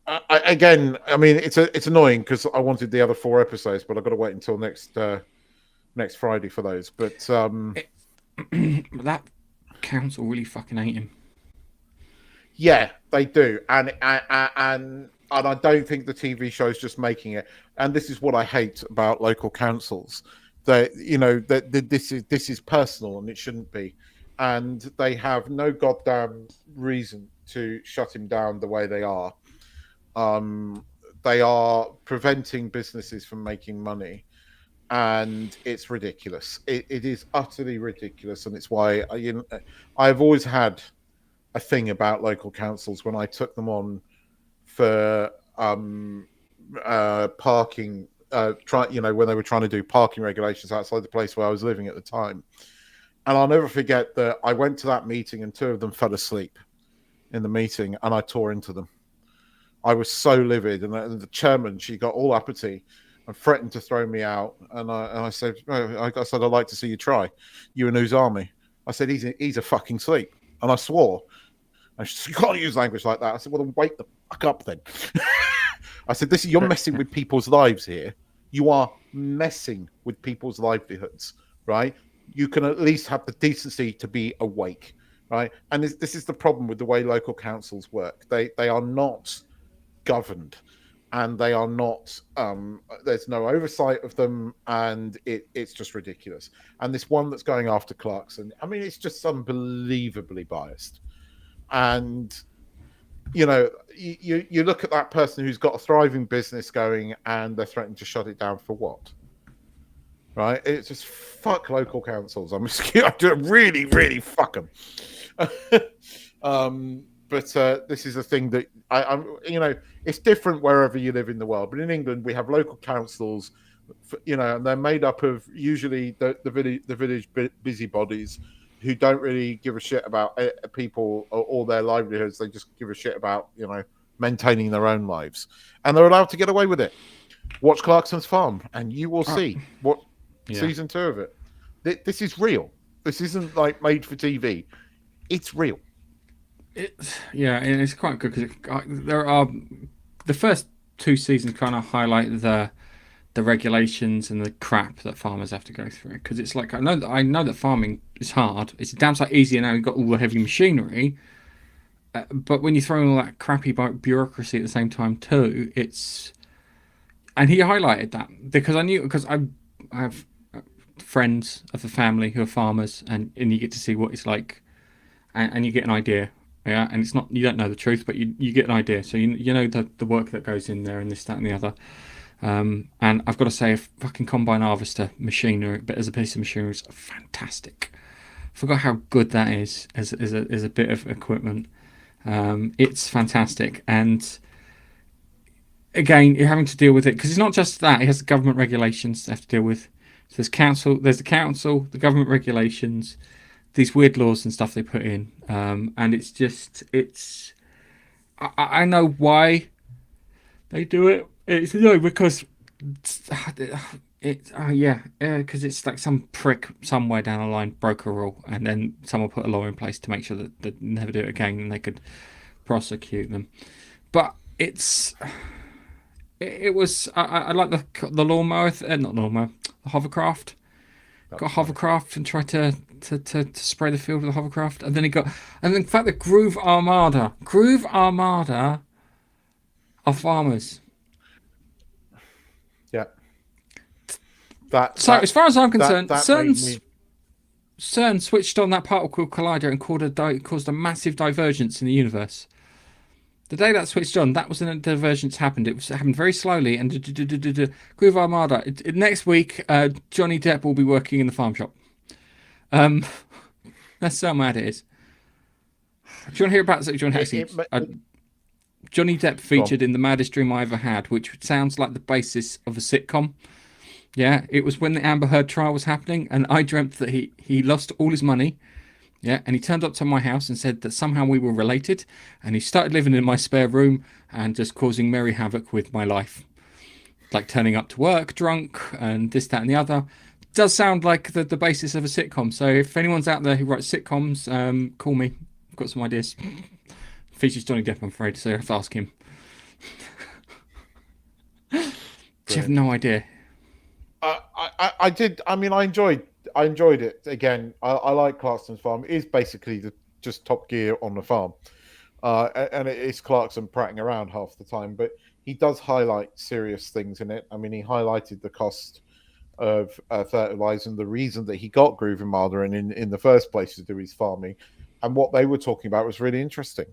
it's annoying because I wanted the other 4 episodes, but I've got to wait until next Friday for those. But that council really fucking hate him. Yeah, they do, and I don't think the TV show is just making it. And this is what I hate about local councils. That this is personal and it shouldn't be, and they have no goddamn reason to shut him down the way they are. They are preventing businesses from making money, and it's ridiculous. It is utterly ridiculous, and it's why I've always had a thing about local councils when I took them on for parking. When they were trying to do parking regulations outside the place where I was living at the time. And I'll never forget that I went to that meeting and 2 of them fell asleep in the meeting, and I tore into them. I was so livid, and the chairman, she got all uppity and threatened to throw me out. And I said, I'd like to see you try. You and whose army? I said, he's a fucking sleep. And I swore. And she said, you can't use language like that. I said, well, then wake the fuck up then. I said, you're messing with people's lives here. You are messing with people's livelihoods, right? You can at least have the decency to be awake, right? And this is the problem with the way local councils work. They are not governed, and they are not. There's no oversight of them, and it's just ridiculous. And this one that's going after Clarkson, I mean, it's just unbelievably biased. And you look at that person who's got a thriving business going, and they're threatening to shut it down for what? Right? It's just fuck local councils. I do really, really fuck them. But this is a thing that it's different wherever you live in the world. But in England, we have local councils And they're made up of usually the village busybodies who don't really give a shit about people or their livelihoods. They just give a shit about maintaining their own lives, and they're allowed to get away with it. Watch Clarkson's Farm, and you will see what season 2 of it. This is real. This isn't like made for TV. It's real. And it's quite good because there are the first 2 seasons kind of highlight the regulations and the crap that farmers have to go through. Because it's like I know that farming is hard. It's damn sight easier now. You've got all the heavy machinery, but when you throw in all that crappy bureaucracy at the same time too, it's. And he highlighted that because I have friends of the family who are farmers, and you get to see what it's like, and you get an idea. Yeah, and it's not, you don't know the truth, but you get an idea. So you know the work that goes in there and this, that, and the other. And I've got to say, a fucking combine harvester machinery, but as a piece of machinery, is fantastic. Forgot how good that is as a bit of equipment. It's fantastic, and again, you're having to deal with it because it's not just that; it has the government regulations to have to deal with. So there's the council, the government regulations, these weird laws and stuff they put in, and it's. I know why they do it. It's because because it's like some prick somewhere down the line broke a rule, and then someone put a law in place to make sure that they never do it again, and they could prosecute them. But it was I like the lawnmower, not lawnmower, the hovercraft. Got a hovercraft and tried to spray the field with a hovercraft, and then in fact the Groove Armada are farmers. Yeah. As far as I'm concerned, CERN switched on that particle collider and caused a massive divergence in the universe. The day that switched on, that was when the divergence happened. It happened very slowly, and Groove Armada. Next week, Johnny Depp will be working in the farm shop. That's how mad it is. Do you want to hear about Johnny Depp featured in The Maddest Dream I Ever Had, which sounds like the basis of a sitcom. Yeah, it was when the Amber Heard trial was happening, and I dreamt that he lost all his money. Yeah, and he turned up to my house and said that somehow we were related, and he started living in my spare room and just causing merry havoc with my life. Like turning up to work drunk and this, that, and the other. Does sound like the basis of a sitcom. So if anyone's out there who writes sitcoms, call me. I've got some ideas. Features Johnny Depp, I'm afraid, so I have to ask him. You have no idea. I did. I mean, I enjoyed it. Again, I like Clarkson's Farm. It is basically just Top Gear on the farm, and it is Clarkson prattling around half the time. But he does highlight serious things in it. I mean, he highlighted the cost of fertilizer and the reason that he got Groove Armada in the first place to do his farming, and what they were talking about was really interesting.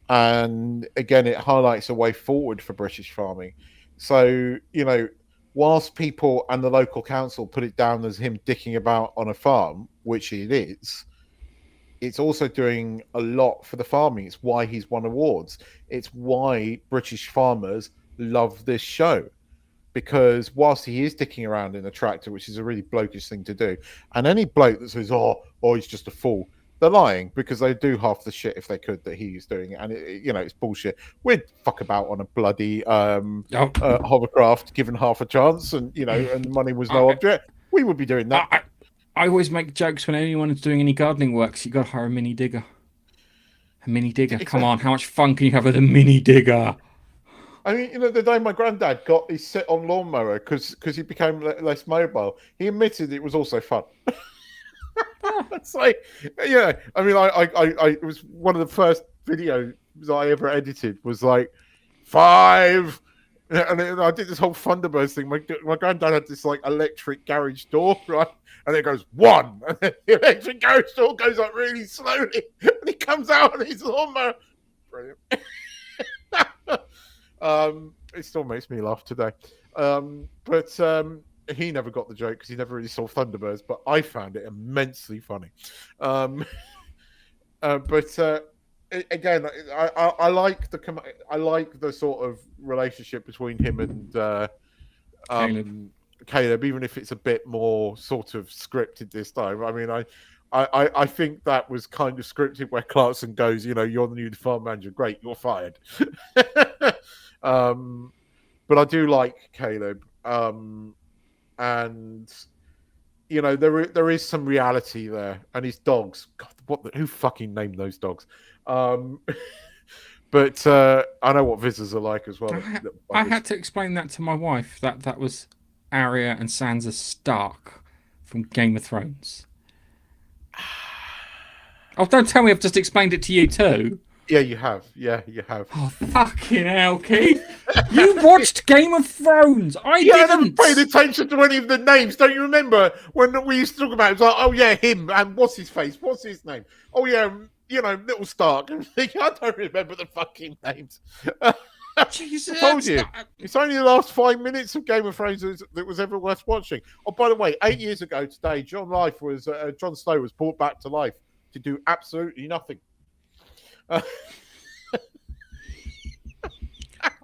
And again, it highlights a way forward for British farming. So, whilst people and the local council put it down as him dicking about on a farm, which it is, it's also doing a lot for the farming. It's why he's won awards. It's why British farmers love this show. Because whilst he is dicking around in a tractor, which is a really blokish thing to do, and any bloke that says, oh, he's just a fool, they're lying, because they do half the shit if they could that he's doing it, and it's bullshit. We'd fuck about on a bloody hovercraft given half a chance, and and money was no object. We would be doing that. I always make jokes when anyone is doing any gardening works. You got to hire a mini digger. A mini digger. Exactly. Come on, how much fun can you have with a mini digger? I mean, the day my granddad got his sit-on lawnmower because he became less mobile, he admitted it was also fun. It's like, yeah. I mean, I it was one of the first videos I ever edited. Was like 5, and I did this whole Thunderbirds thing. My granddad had this like electric garage door, right? And it goes 1, and then the electric garage door goes up really slowly, and he comes out on his lawnmower. Brilliant. It still makes me laugh today. But he never got the joke because he never really saw Thunderbirds, but I found it immensely funny. But again, I like the sort of relationship between him and Caleb, even if it's a bit more sort of scripted this time. I mean, I think that was kind of scripted where Clarkson goes, you're the new farm manager. Great, you're fired. But I do like Caleb. And there is some reality there, and his dogs. God, who fucking named those dogs? But I know what visitors are like as well. I had to explain that to my wife that was Arya and Sansa Stark from Game of Thrones. Oh, don't tell me I've just explained it to you too. Yeah, you have. Yeah, you have. Oh, fucking hell, Keith. You watched Game of Thrones. I didn't. I haven't paid attention to any of the names. Don't you remember when we used to talk about it? It was like, oh, yeah, him. And what's his face? What's his name? Oh, yeah, little Stark. I'm thinking, I don't remember the fucking names. Jesus. I told you. It's only the last 5 minutes of Game of Thrones that was ever worth watching. Oh, by the way, 8 years ago today, Jon Snow was brought back to life to do absolutely nothing.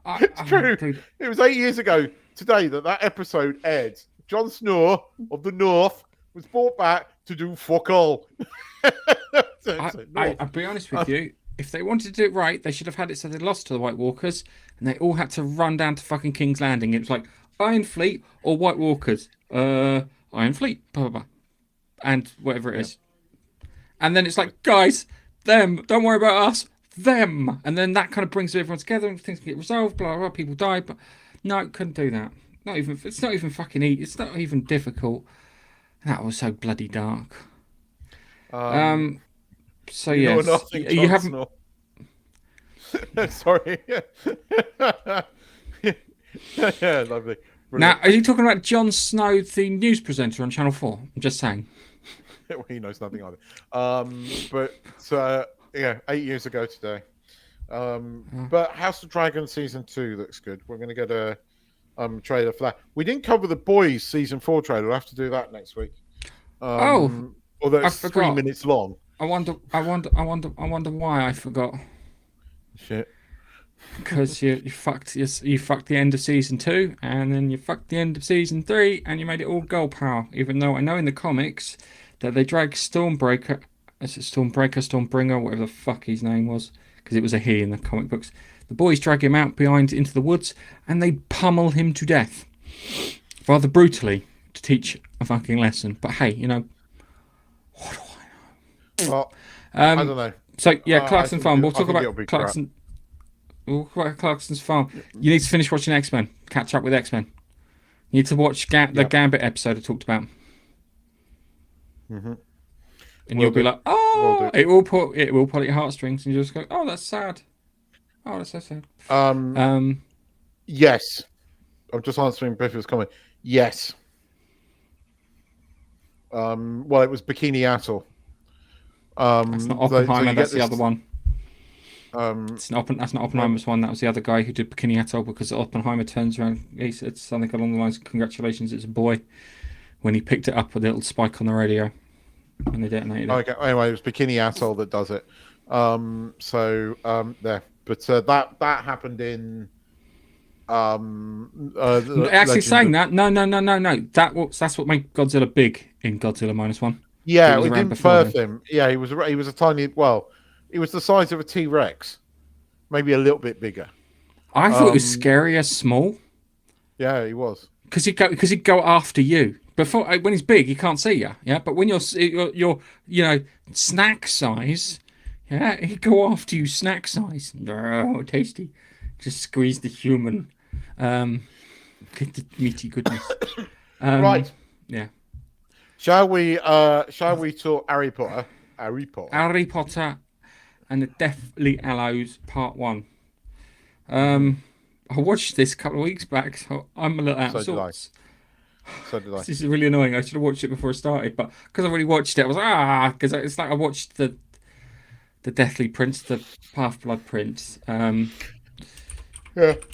It's true. It was 8 years ago today that episode aired. Jon Snow of the North was brought back to do fuck all. I'll be honest with you. If they wanted to do it right, they should have had it so they lost to the White Walkers and they all had to run down to fucking King's Landing. It was like Iron Fleet or White Walkers. Iron Fleet, blah, blah, blah. And whatever it is. And then it's like, guys, them, don't worry about us, them. And then that kind of brings everyone together and things get resolved, blah, blah, blah, people die. But no, couldn't do that. It's not even fucking easy. It's not even difficult. That was so bloody dark. So yes, you haven't. Sorry. Yeah, lovely. Brilliant. Now, are you talking about Jon Snow, the news presenter on Channel 4? I'm just saying. Well, he knows nothing either. But 8 years ago today. But House of Dragon season 2 looks good. We're going to get a trailer for that. We didn't cover the Boys season 4 trailer. We'll have to do that next week. Although it's 3 minutes long. I wonder why I forgot. Shit. Because you fucked the end of season 2, and then you fucked the end of season 3, and you made it all girl power. Even though I know in the comics that they dragged Stormbringer, whatever the fuck his name was, because it was a he in the comic books. The boys drag him out into the woods, and they pummel him to death, rather brutally, to teach a fucking lesson. But hey, what do I know? Well, I don't know. So yeah, Clarkson Farm. We'll talk about Clarkson. Crap. We'll talk about Clarkson's Farm. You need to finish watching X-Men. Catch up with X-Men. You need to watch the Gambit episode I talked about. Mm-hmm. And you'll be like, oh, it will pull at your heartstrings, and you just go, oh, that's sad. Oh, that's so sad. Yes. I'm just answering Biff's comment. Yes. Well, it was Bikini Atoll. That's not Oppenheimer. That's the other one. That's not Oppenheimer's one. That was the other guy who did Bikini Atoll, because Oppenheimer turns around. He said something along the lines of, "Congratulations, it's a boy," when he picked it up with a little spike on the radio and they detonated it. Okay. Anyway, it was Bikini Atoll that does it. There. But that happened in. Actually, saying that, no. That's what made Godzilla big in Godzilla -1. Yeah, we didn't birth him. Yeah, he was a tiny. Well, he was the size of a T-Rex, maybe a little bit bigger. I thought it was scarier small. Yeah, he was. Because he'd go after you. Before, when he's big, he can't see you. Yeah, but when you're snack size, yeah, he'd go after you snack size. Oh, tasty! Just squeeze the human. Get the meaty goodness. Right. Yeah. Shall we talk Harry Potter? Harry Potter and the Deathly Hallows Part 1. I watched this a couple of weeks back, so I'm a little out of sorts. So did I. This is really annoying. I should have watched it before I started, but because I've already watched it, I was because it's like I watched the Deathly Prince, the Half-Blood Prince. Yeah. But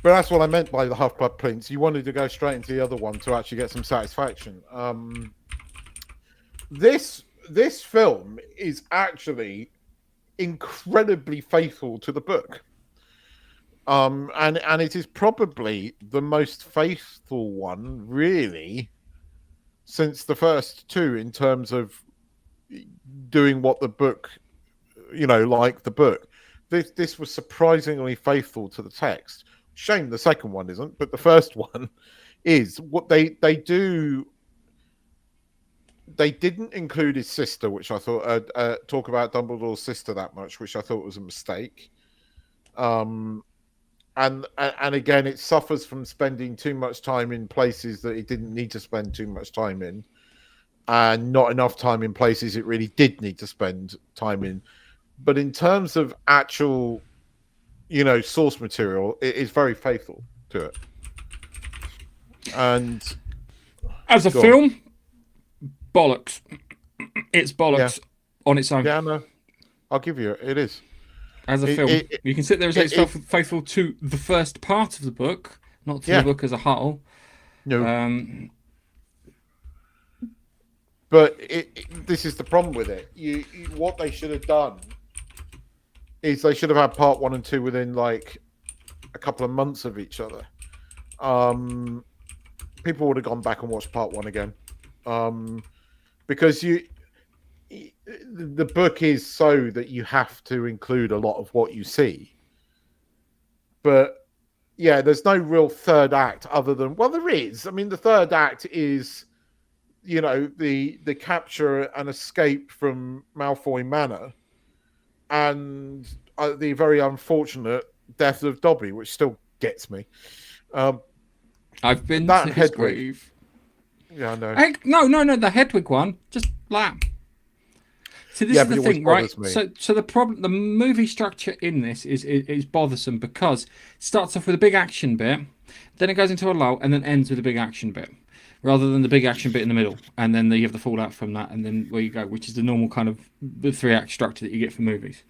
that's what I meant by the Half-Blood Prince. You wanted to go straight into the other one to actually get some satisfaction. This film is actually incredibly faithful to the book. And it is probably the most faithful one, really, since the first two in terms of doing what the book, like the book. This was surprisingly faithful to the text. Shame the second one isn't, but the first one is. What they do. They didn't include his sister, which I thought talk about Dumbledore's sister that much, which I thought was a mistake. And again, it suffers from spending too much time in places that it didn't need to spend too much time in, and not enough time in places it really did need to spend time in. But in terms of actual, source material, it is very faithful to it. And as a film, bollocks. It's bollocks on its own. Yeah, no, I'll give you it. It is. As a film, you can sit there and say it's faithful to the first part of the book, not to the book as a whole. No. But this is the problem with it. What they should have done is they should have had part 1 and 2 within like a couple of months of each other. People would have gone back and watched part 1 again, because the book is so that you have to include a lot of what you see. But yeah, there's no real third act other than, well, there is. I mean, the third act is, the capture and escape from Malfoy Manor, and the very unfortunate death of Dobby, which still gets me. I've been that to his Hedwig. grave. Yeah, I know. No, the Hedwig one, just like. See, this is the thing, right? So the movie structure in this is bothersome, because it starts off with a big action bit, then it goes into a lull, and then ends with a big action bit, rather than the big action bit in the middle, and then you have the fallout from that, and then where you go, which is the normal kind of the 3-act structure that you get for movies.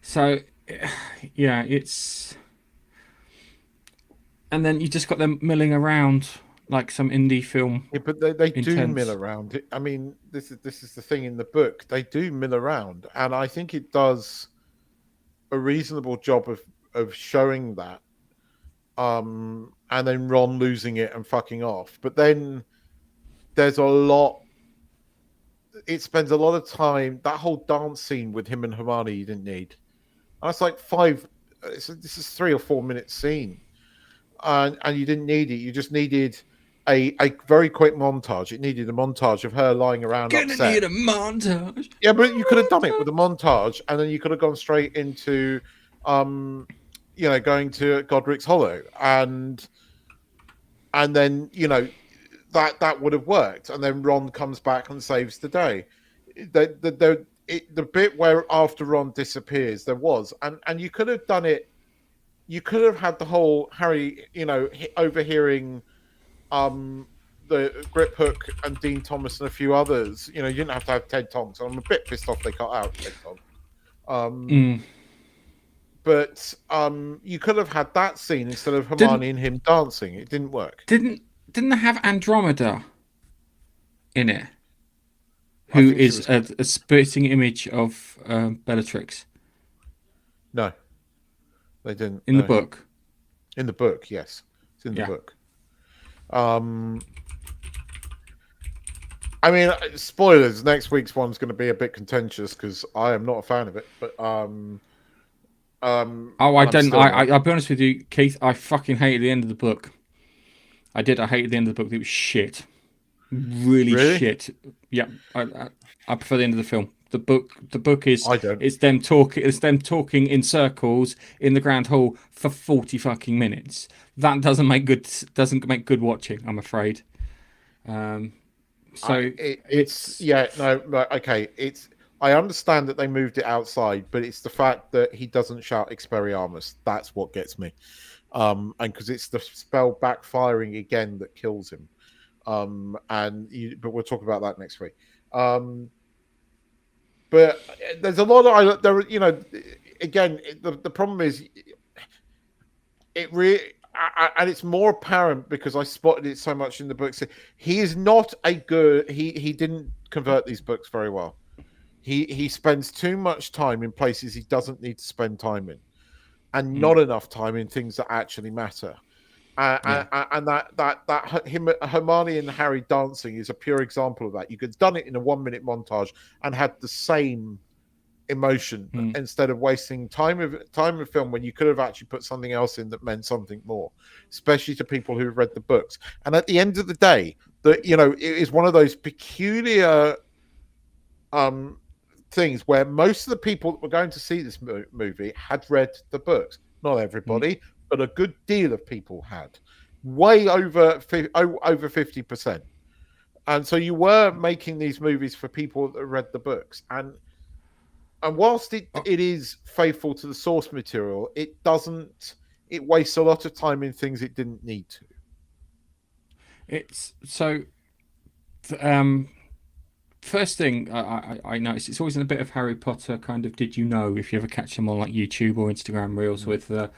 So, yeah, it's, and then you just got them milling around like some indie film. Yeah, but they do mill around. I mean, this is the thing in the book. They do mill around, and I think it does a reasonable job of showing that. And then Ron losing it and fucking off. But then there's a lot. It spends a lot of time. That whole dance scene with him and Hermione, you didn't need. And that's like 5. This is 3 or 4 minute scene, and you didn't need it. You just needed a very quick montage. It needed a montage of her lying around upset. Gonna need a montage. Yeah, but you could have done it with a montage, and then you could have gone straight into, going to Godric's Hollow, and then that would have worked. And then Ron comes back and saves the day. The bit where after Ron disappears, there was, and you could have done it. You could have had the whole Harry, overhearing the Grip Hook and Dean Thomas and a few others. You didn't have to have Ted Tonks. I'm a bit pissed off they cut out Ted Tonks. But you could have had that scene instead of Hermione and him dancing. It didn't work. Didn't they have Andromeda in it? Who is a spitting image of Bellatrix? No, they didn't. In the book? In the book, yes. It's in the book. I mean, spoilers. Next week's one's going to be a bit contentious because I am not a fan of it. But I don't. I'll be honest with you, Keith. I fucking hated the end of the book. I did. I hated the end of the book. It was shit. Really? Shit. Yeah. I prefer the end of the film. The book is. I don't. It's them talking. It's them talking in circles in the grand hall for 40 fucking minutes. That doesn't make good watching, I'm afraid. It's okay. I understand that they moved it outside, but it's the fact that he doesn't shout Expelliarmus. That's what gets me. And because it's the spell backfiring again that kills him. But we'll talk about that next week. But there's a lot of again, the problem is it really. And it's more apparent because I spotted it so much in the books. He is not a good. He didn't convert these books very well. he spends too much time in places he doesn't need to spend time in, and not enough time in things that actually matter. Yeah. And that him, Hermione and Harry dancing is a pure example of that. You could have done it in a 1 minute montage and had the same emotion instead of wasting time of film when you could have actually put something else in that meant something more, especially to people who've read the books. And at the end of the day, it is one of those peculiar things where most of the people that were going to see this movie had read the books. Not everybody, but a good deal of people had, way over 50%. And so you were making these movies for people that read the books, and whilst it is faithful to the source material, it wastes a lot of time in things it didn't need to. It's so. First thing I noticed, it's always in a bit of Harry Potter kind of did you know, if you ever catch them on like YouTube or Instagram Reels with the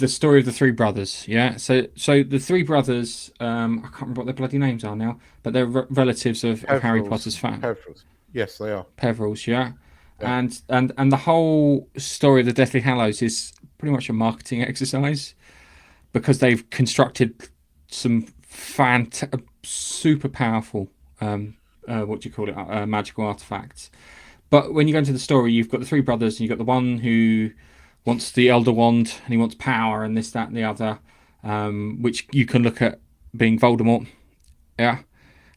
story of the three brothers. Yeah, so the three brothers, I can't remember what their bloody names are now, but they're relatives of Harry Potter's family. Yes, they are. Peverils, yeah. And the whole story of the Deathly Hallows is pretty much a marketing exercise because they've constructed some super powerful magical artifacts. But when you go into the story, you've got the three brothers, and you've got the one who wants the Elder Wand and he wants power and this, that, and the other, which you can look at being Voldemort, yeah.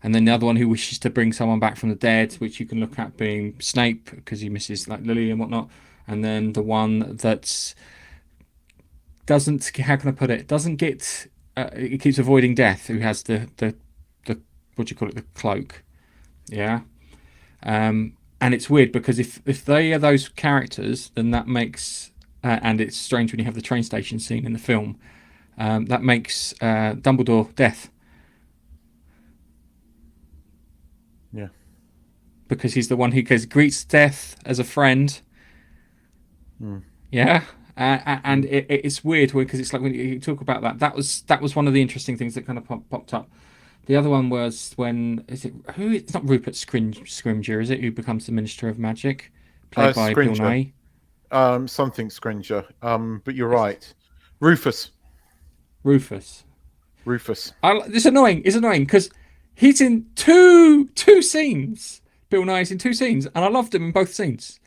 And then the other one who wishes to bring someone back from the dead, which you can look at being Snape because he misses like Lily and whatnot. And then the one that doesn't, how can I put it? Doesn't get, it keeps avoiding death. Who has the what do you call it? The cloak, yeah. And it's weird because if they are those characters, then that makes, and it's strange when you have the train station scene in the film, that makes Dumbledore death. Yeah. Because he's the one who greets death as a friend. Yeah. And it's weird because it's like when you talk about that was one of the interesting things that kind of popped up. The other one was it's not Rupert Scrimgeour, is it, who becomes the Minister of Magic, played by Bill Nighy? Something Scrimgeour. But you're right. Rufus. It's annoying because he's in two scenes. Bill Nighy's in two scenes, and I loved him in both scenes.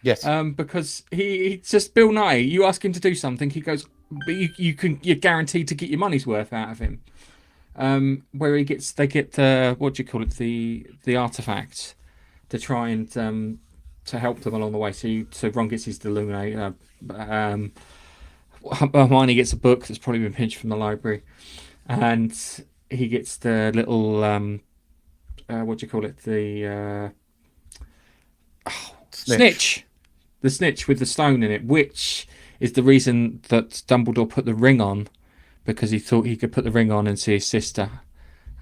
Yes. Because he's just Bill Nighy. You ask him to do something, he goes, but you're guaranteed to get your money's worth out of him. Where they get what do you call it, the artifacts to try and to help them along the way. So Ron gets his Delunator. Hermione gets a book that's probably been pinched from the library, and he gets the little what do you call it, the snitch. The snitch with the stone in it, which is the reason that Dumbledore put the ring on, because he thought he could put the ring on and see his sister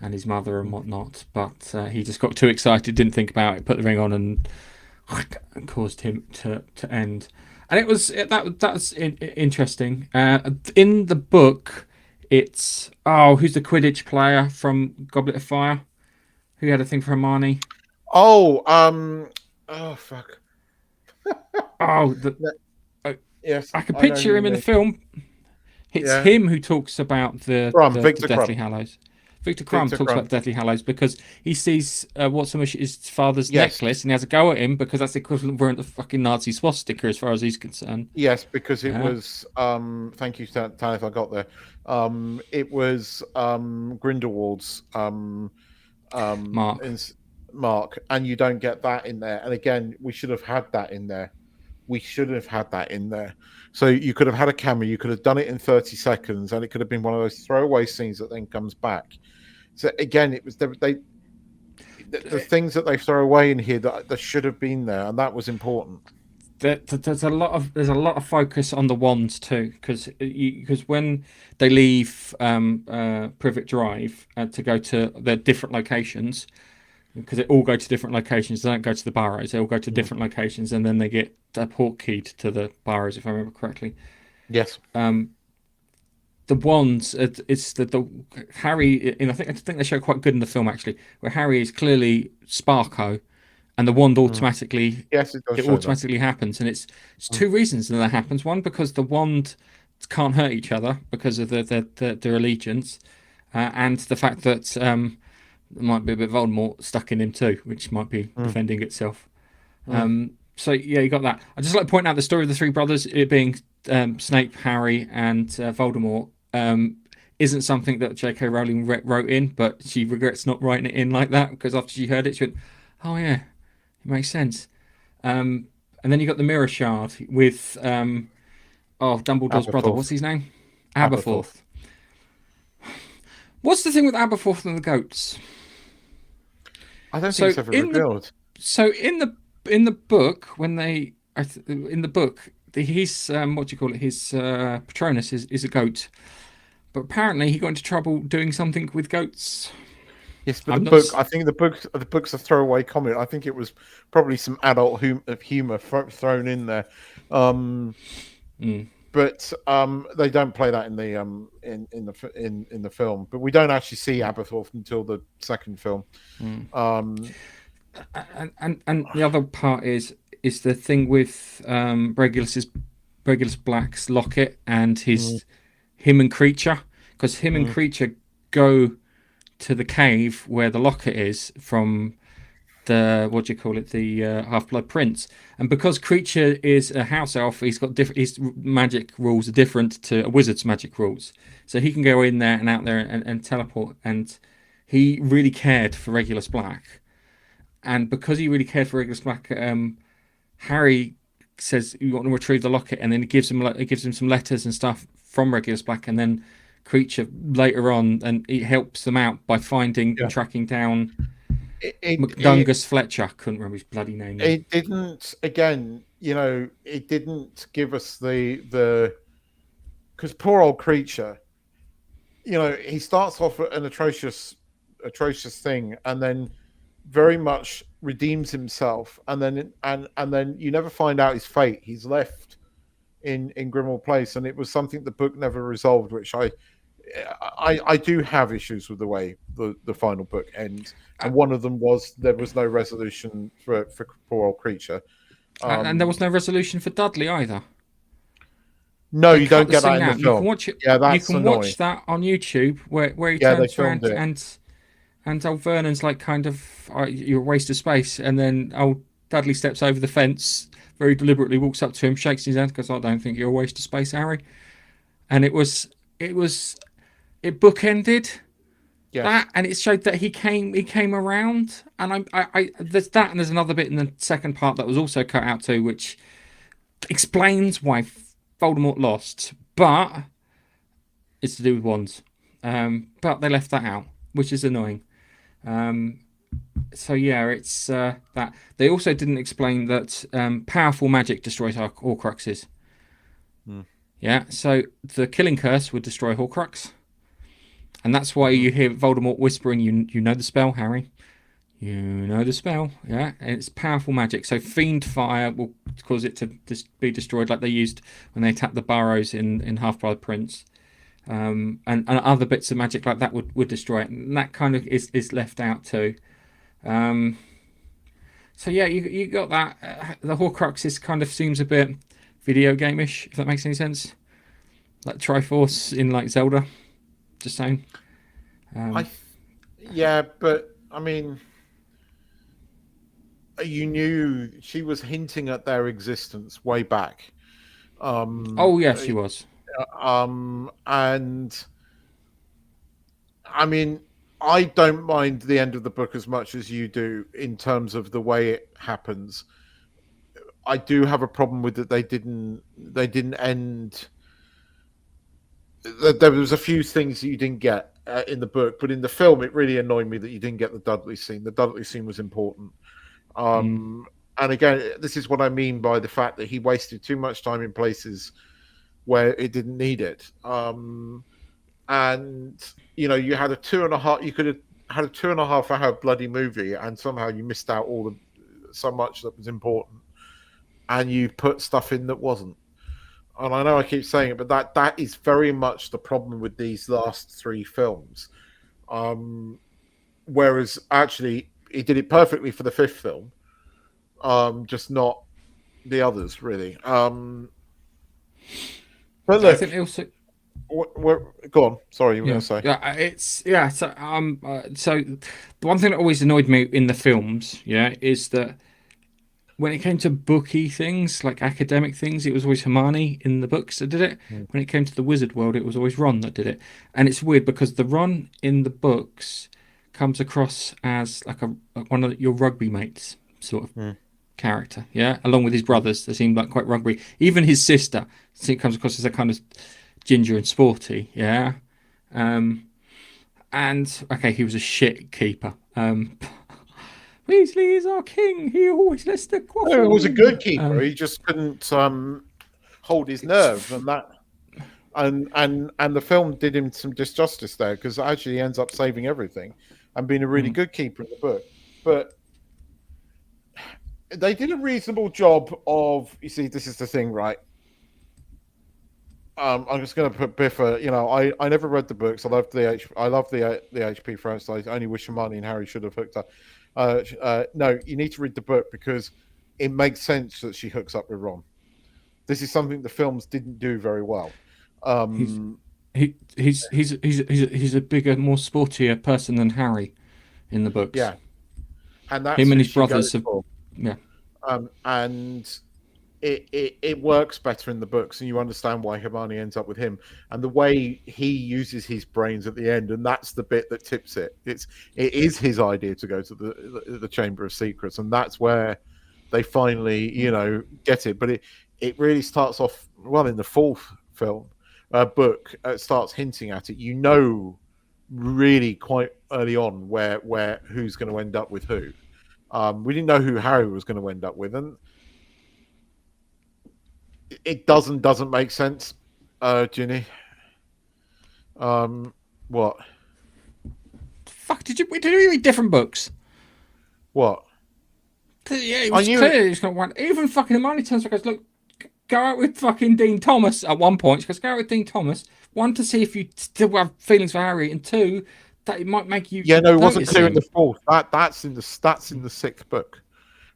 and his mother and whatnot. But he just got too excited, didn't think about it, put the ring on, and caused him to end. And it was that's interesting. In the book, it's who's the Quidditch player from Goblet of Fire, who had a thing for Hermione? Fuck. Yes, I can picture him in the film. It's him who talks about the Deathly Hallows. Victor Crumb talks about Deathly Hallows because he sees what's his father's necklace, and he has a go at him because that's the equivalent of wearing the fucking Nazi swastika as far as he's concerned. Yes, because it was thank you, Tan, if I got there. It was Grindelwald's Mark, and you don't get that in there. And again, we should have had that in there. So you could have had a camera, you could have done it in 30 seconds, and it could have been one of those throwaway scenes that then comes back. So again, it was the things that they throw away in here that should have been there, and that was important. There's a lot of focus on the wands too, because when they leave Privet Drive to go to their different locations, because they all go to different locations. They don't go to the burrows. They all go to different locations, and then they get port-keyed to the burrows, if I remember correctly. Yes. The wands. It's the Harry. I think they show quite good in the film actually, where Harry is clearly Sparko, and the wand automatically Yes, it does it show that. automatically happens, and it's two reasons that happens. One, because the wand can't hurt each other because of their allegiance, and the fact that there might be a bit of Voldemort stuck in him too, which might be defending itself. So yeah, you got that. I just like to point out the story of the three brothers, it being Snape, Harry, and Voldemort. Isn't something that J.K. Rowling wrote in, but she regrets not writing it in like that, because after she heard it, she went, "Oh yeah, it makes sense." And then you got the Mirror Shard with Dumbledore's brother. Aberforth. What's his name? Aberforth. What's the thing with Aberforth and the goats? I don't So think it's ever revealed. So in the book, when they in the book, his what do you call it? His Patronus is a goat, but apparently he got into trouble doing something with goats. Yes, but I'm the not book. I think the book's a throwaway comment. I think it was probably some adult humor thrown in there. But they don't play that in the in the film. But we don't actually see Aberforth until the second film. And the other part is the thing with Regulus Black's locket and him and Creature, because him and Creature go to the cave where the locket is from the the Half-Blood Prince, and because Creature is a house elf, he's got his magic rules are different to a wizard's magic rules, so he can go in there and out there and teleport, and he really cared for Regulus Black. And because he really cared for Regulus Black, Harry says, "You want to retrieve the locket," and then he gives him some letters and stuff from Regulus Black, and then Creature later on, and it helps them out by finding and tracking down McDungus Fletcher. Couldn't remember his bloody name. It didn't. Again, it didn't give us the because poor old Creature. He starts off an atrocious thing, and then very much redeems himself, and then you never find out his fate. He's left in Grimmauld Place, and it was something the book never resolved, which I do have issues with the way the final book ends, and one of them was there was no resolution for poor old Creature, and there was no resolution for Dudley either. No, They you don't cut the get that scene in the out. film. You can watch it. Yeah, that's you can annoying. watch that on YouTube where he Yeah, turns they filmed around it. and old Vernon's like, kind of, you're a waste of space, and then old Dudley steps over the fence, very deliberately walks up to him, shakes his hand, goes, "I don't think you're a waste of space, Harry." And it bookended that, and it showed that he came around, and I there's that, and there's another bit in the second part that was also cut out too, which explains why Voldemort lost, but it's to do with wands. But they left that out, which is annoying. So yeah, it's that. They also didn't explain that powerful magic destroys our Horcruxes. Yeah, so the killing curse would destroy Horcrux, and that's why you hear Voldemort whispering, "You know the spell, Harry. You know the spell." Yeah, and it's powerful magic. So fiend fire will cause it to be destroyed, like they used when they attacked the burrows in Half-Blood Prince. And other bits of magic like that would destroy it, and that kind of is left out too. So yeah, you got that. The Horcruxes kind of seems a bit video game-ish, if that makes any sense. Like Triforce in like Zelda. Just saying. Yeah, but I mean, you knew she was hinting at their existence way back. Oh yes, she was. And I mean, I don't mind the end of the book as much as you do in terms of the way it happens. I do have a problem with that they didn't end. There was a few things that you didn't get in the book, but in the film, it really annoyed me that you didn't get the Dudley scene. The Dudley scene was important. And again, this is what I mean by the fact that he wasted too much time in places where it didn't need it. And you had you could have had a 2.5 hour bloody movie, and somehow you missed out so much that was important, and you put stuff in that wasn't. And I know I keep saying it, but that is very much the problem with these last 3 films. Whereas actually he did it perfectly for the 5th film. just not the others really. But I look, think they also go on. Sorry, you were going yeah, to say. it's yeah. So the one thing that always annoyed me in the films, yeah, is that when it came to booky things like academic things, it was always Hermione in the books that did it. Mm. When it came to the wizard world, it was always Ron that did it. And it's weird because the Ron in the books comes across as like one of your rugby mates sort of Mm. character, yeah, along with his brothers. They seem like quite rugby. Even his sister comes across as a kind of ginger and sporty, yeah. Um, and okay, he was a shit keeper. Weasley is our king. He always lets the No, he quaffle was a in. good keeper. He just couldn't hold his nerve, and that, and the film did him some disjustice there because actually he ends up saving everything and being a really good keeper in the book. But they did a reasonable job of. You see, this is the thing, right? I'm just going to put Biffa. You know, I never read the books. I love the HP franchise. I only wish Hermione and Harry should have hooked up. No, you need to read the book because it makes sense that she hooks up with Ron. This is something the films didn't do very well. He's he's a bigger, more sportier person than Harry in the books. Yeah, and Him that's and who his she brothers goes have, for. yeah. And it works better in the books, and you understand why Hermione ends up with him, and the way he uses his brains at the end, and that's the bit that tips it. It is his idea to go to the Chamber of Secrets, and that's where they finally, get it. But it really starts off well in the fourth film book. It starts hinting at it. Really quite early on where who's going to end up with who. We didn't know who Harry was going to end up with, and it doesn't make sense, Ginny. What? Fuck, did you read different books? What? Yeah, it I was knew clear he was going to want. Even fucking Hermione turns around and goes, look, go out with fucking Dean Thomas at one point. She goes, go out with Dean Thomas. One, to see if you still have feelings for Harry, and two, that it might make you. Yeah, no, it wasn't notice clear him. in the fourth. That's in the sixth book,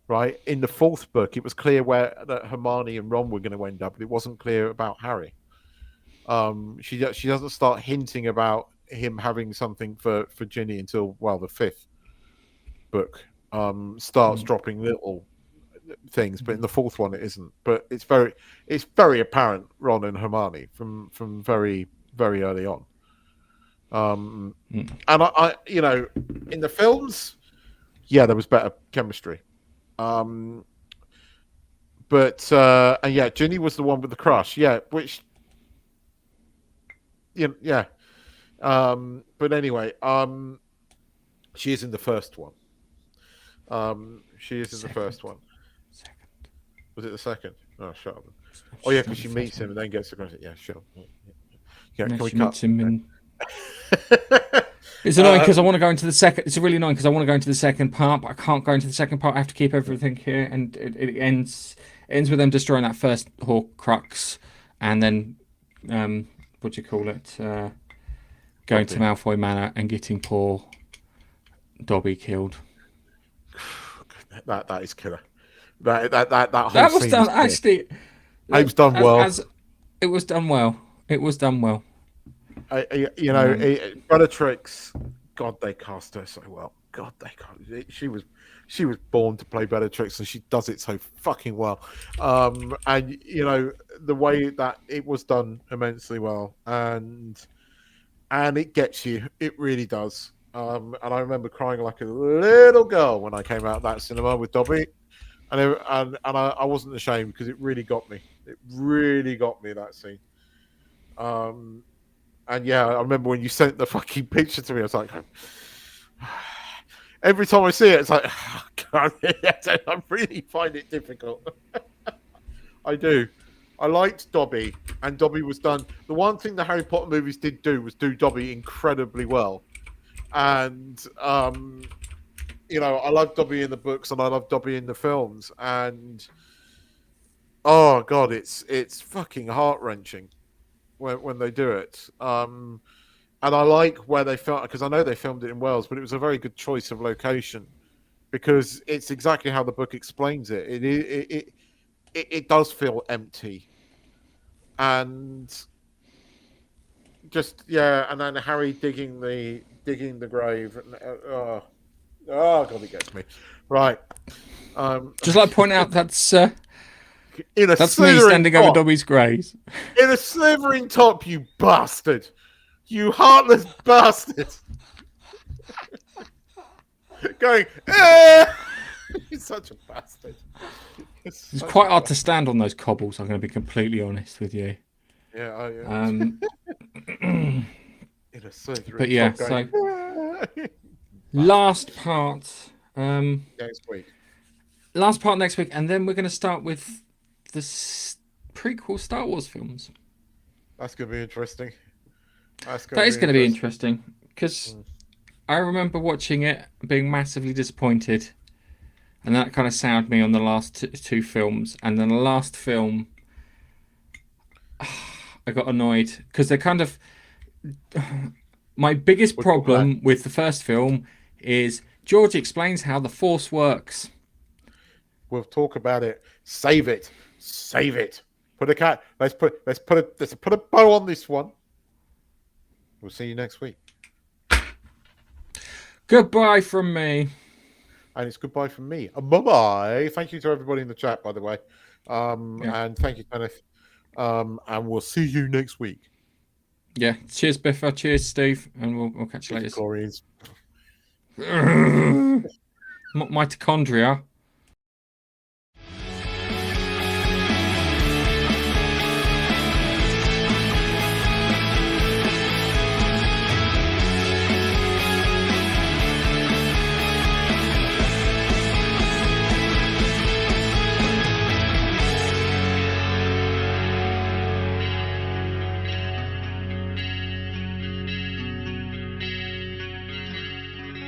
right? In the fourth book, it was clear where that Hermione and Ron were going to end up, but it wasn't clear about Harry. She doesn't start hinting about him having something for Ginny until the fifth book. Starts dropping little things, but in the fourth one it isn't. But it's very apparent Ron and Hermione from very very early on. And I in the films, yeah, there was better chemistry. But and yeah, Ginny was the one with the crush. Yeah, which yeah. But anyway, she is in the first one. She is in the first one. Second. Was it the second? Oh, shut up. Oh yeah, because she meets him and then gets across it. Yeah, sure. Yeah, can we She cut? meets him in. It's annoying because I want to go into the second. It's really annoying because I want to go into the second part, but I can't go into the second part. I have to keep everything here, and it ends with them destroying that first Horcrux, and then what do you call it? Going to Malfoy Manor and getting poor Dobby killed. That is killer. That whole That was scene done is killer. actually. It was done well. It was done well. It was done well. Bellatrix. God, they cast her so well. God, they cast. She was born to play Bellatrix, and she does it so fucking well. And the way that it was done immensely well, and it gets you. It really does. And I remember crying like a little girl when I came out of that cinema with Dobby, and I wasn't ashamed because it really got me. It really got me, that scene. And yeah, I remember when you sent the fucking picture to me, I was like, every time I see it, it's like, oh, God, I really find it difficult. I do. I liked Dobby, and Dobby was done. The one thing the Harry Potter movies did do was do Dobby incredibly well. And I love Dobby in the books, and I love Dobby in the films. And oh God, it's fucking heart wrenching when they do it. And I like where they filmed, because I know they filmed it in Wales, but it was a very good choice of location because it's exactly how the book explains it. It does feel empty, and just and then Harry digging the grave. And, oh god, it gets me. Right. Just like to point out that's in a me slithering standing over top. Dobby's grave. In a slithering top, you bastard! You heartless bastard! Going, he's such a bastard. It's quite hard to stand on those cobbles. I'm going to be completely honest with you. Yeah, Um, in a slithering but yeah, top so going, last part. next week. Last part next week, and then we're going to start with the prequel Star Wars films. That's going to be interesting. That is going to be interesting because I remember watching it, being massively disappointed, and that kind of soured me on the last two films. And then the last film, I got annoyed because they're kind of. My biggest problem with the first film is George explains how the Force works. We'll talk about it. Save it. Save it. Let's put a bow on this one. We'll see you next week. Goodbye from me. And it's goodbye from me. Bye-bye. Thank you to everybody in the chat, by the way. And thank you, Kenneth. And we'll see you next week. Yeah. Cheers, Biffa. Cheers, Steve. And we'll catch you later. Glorious. Mitochondria.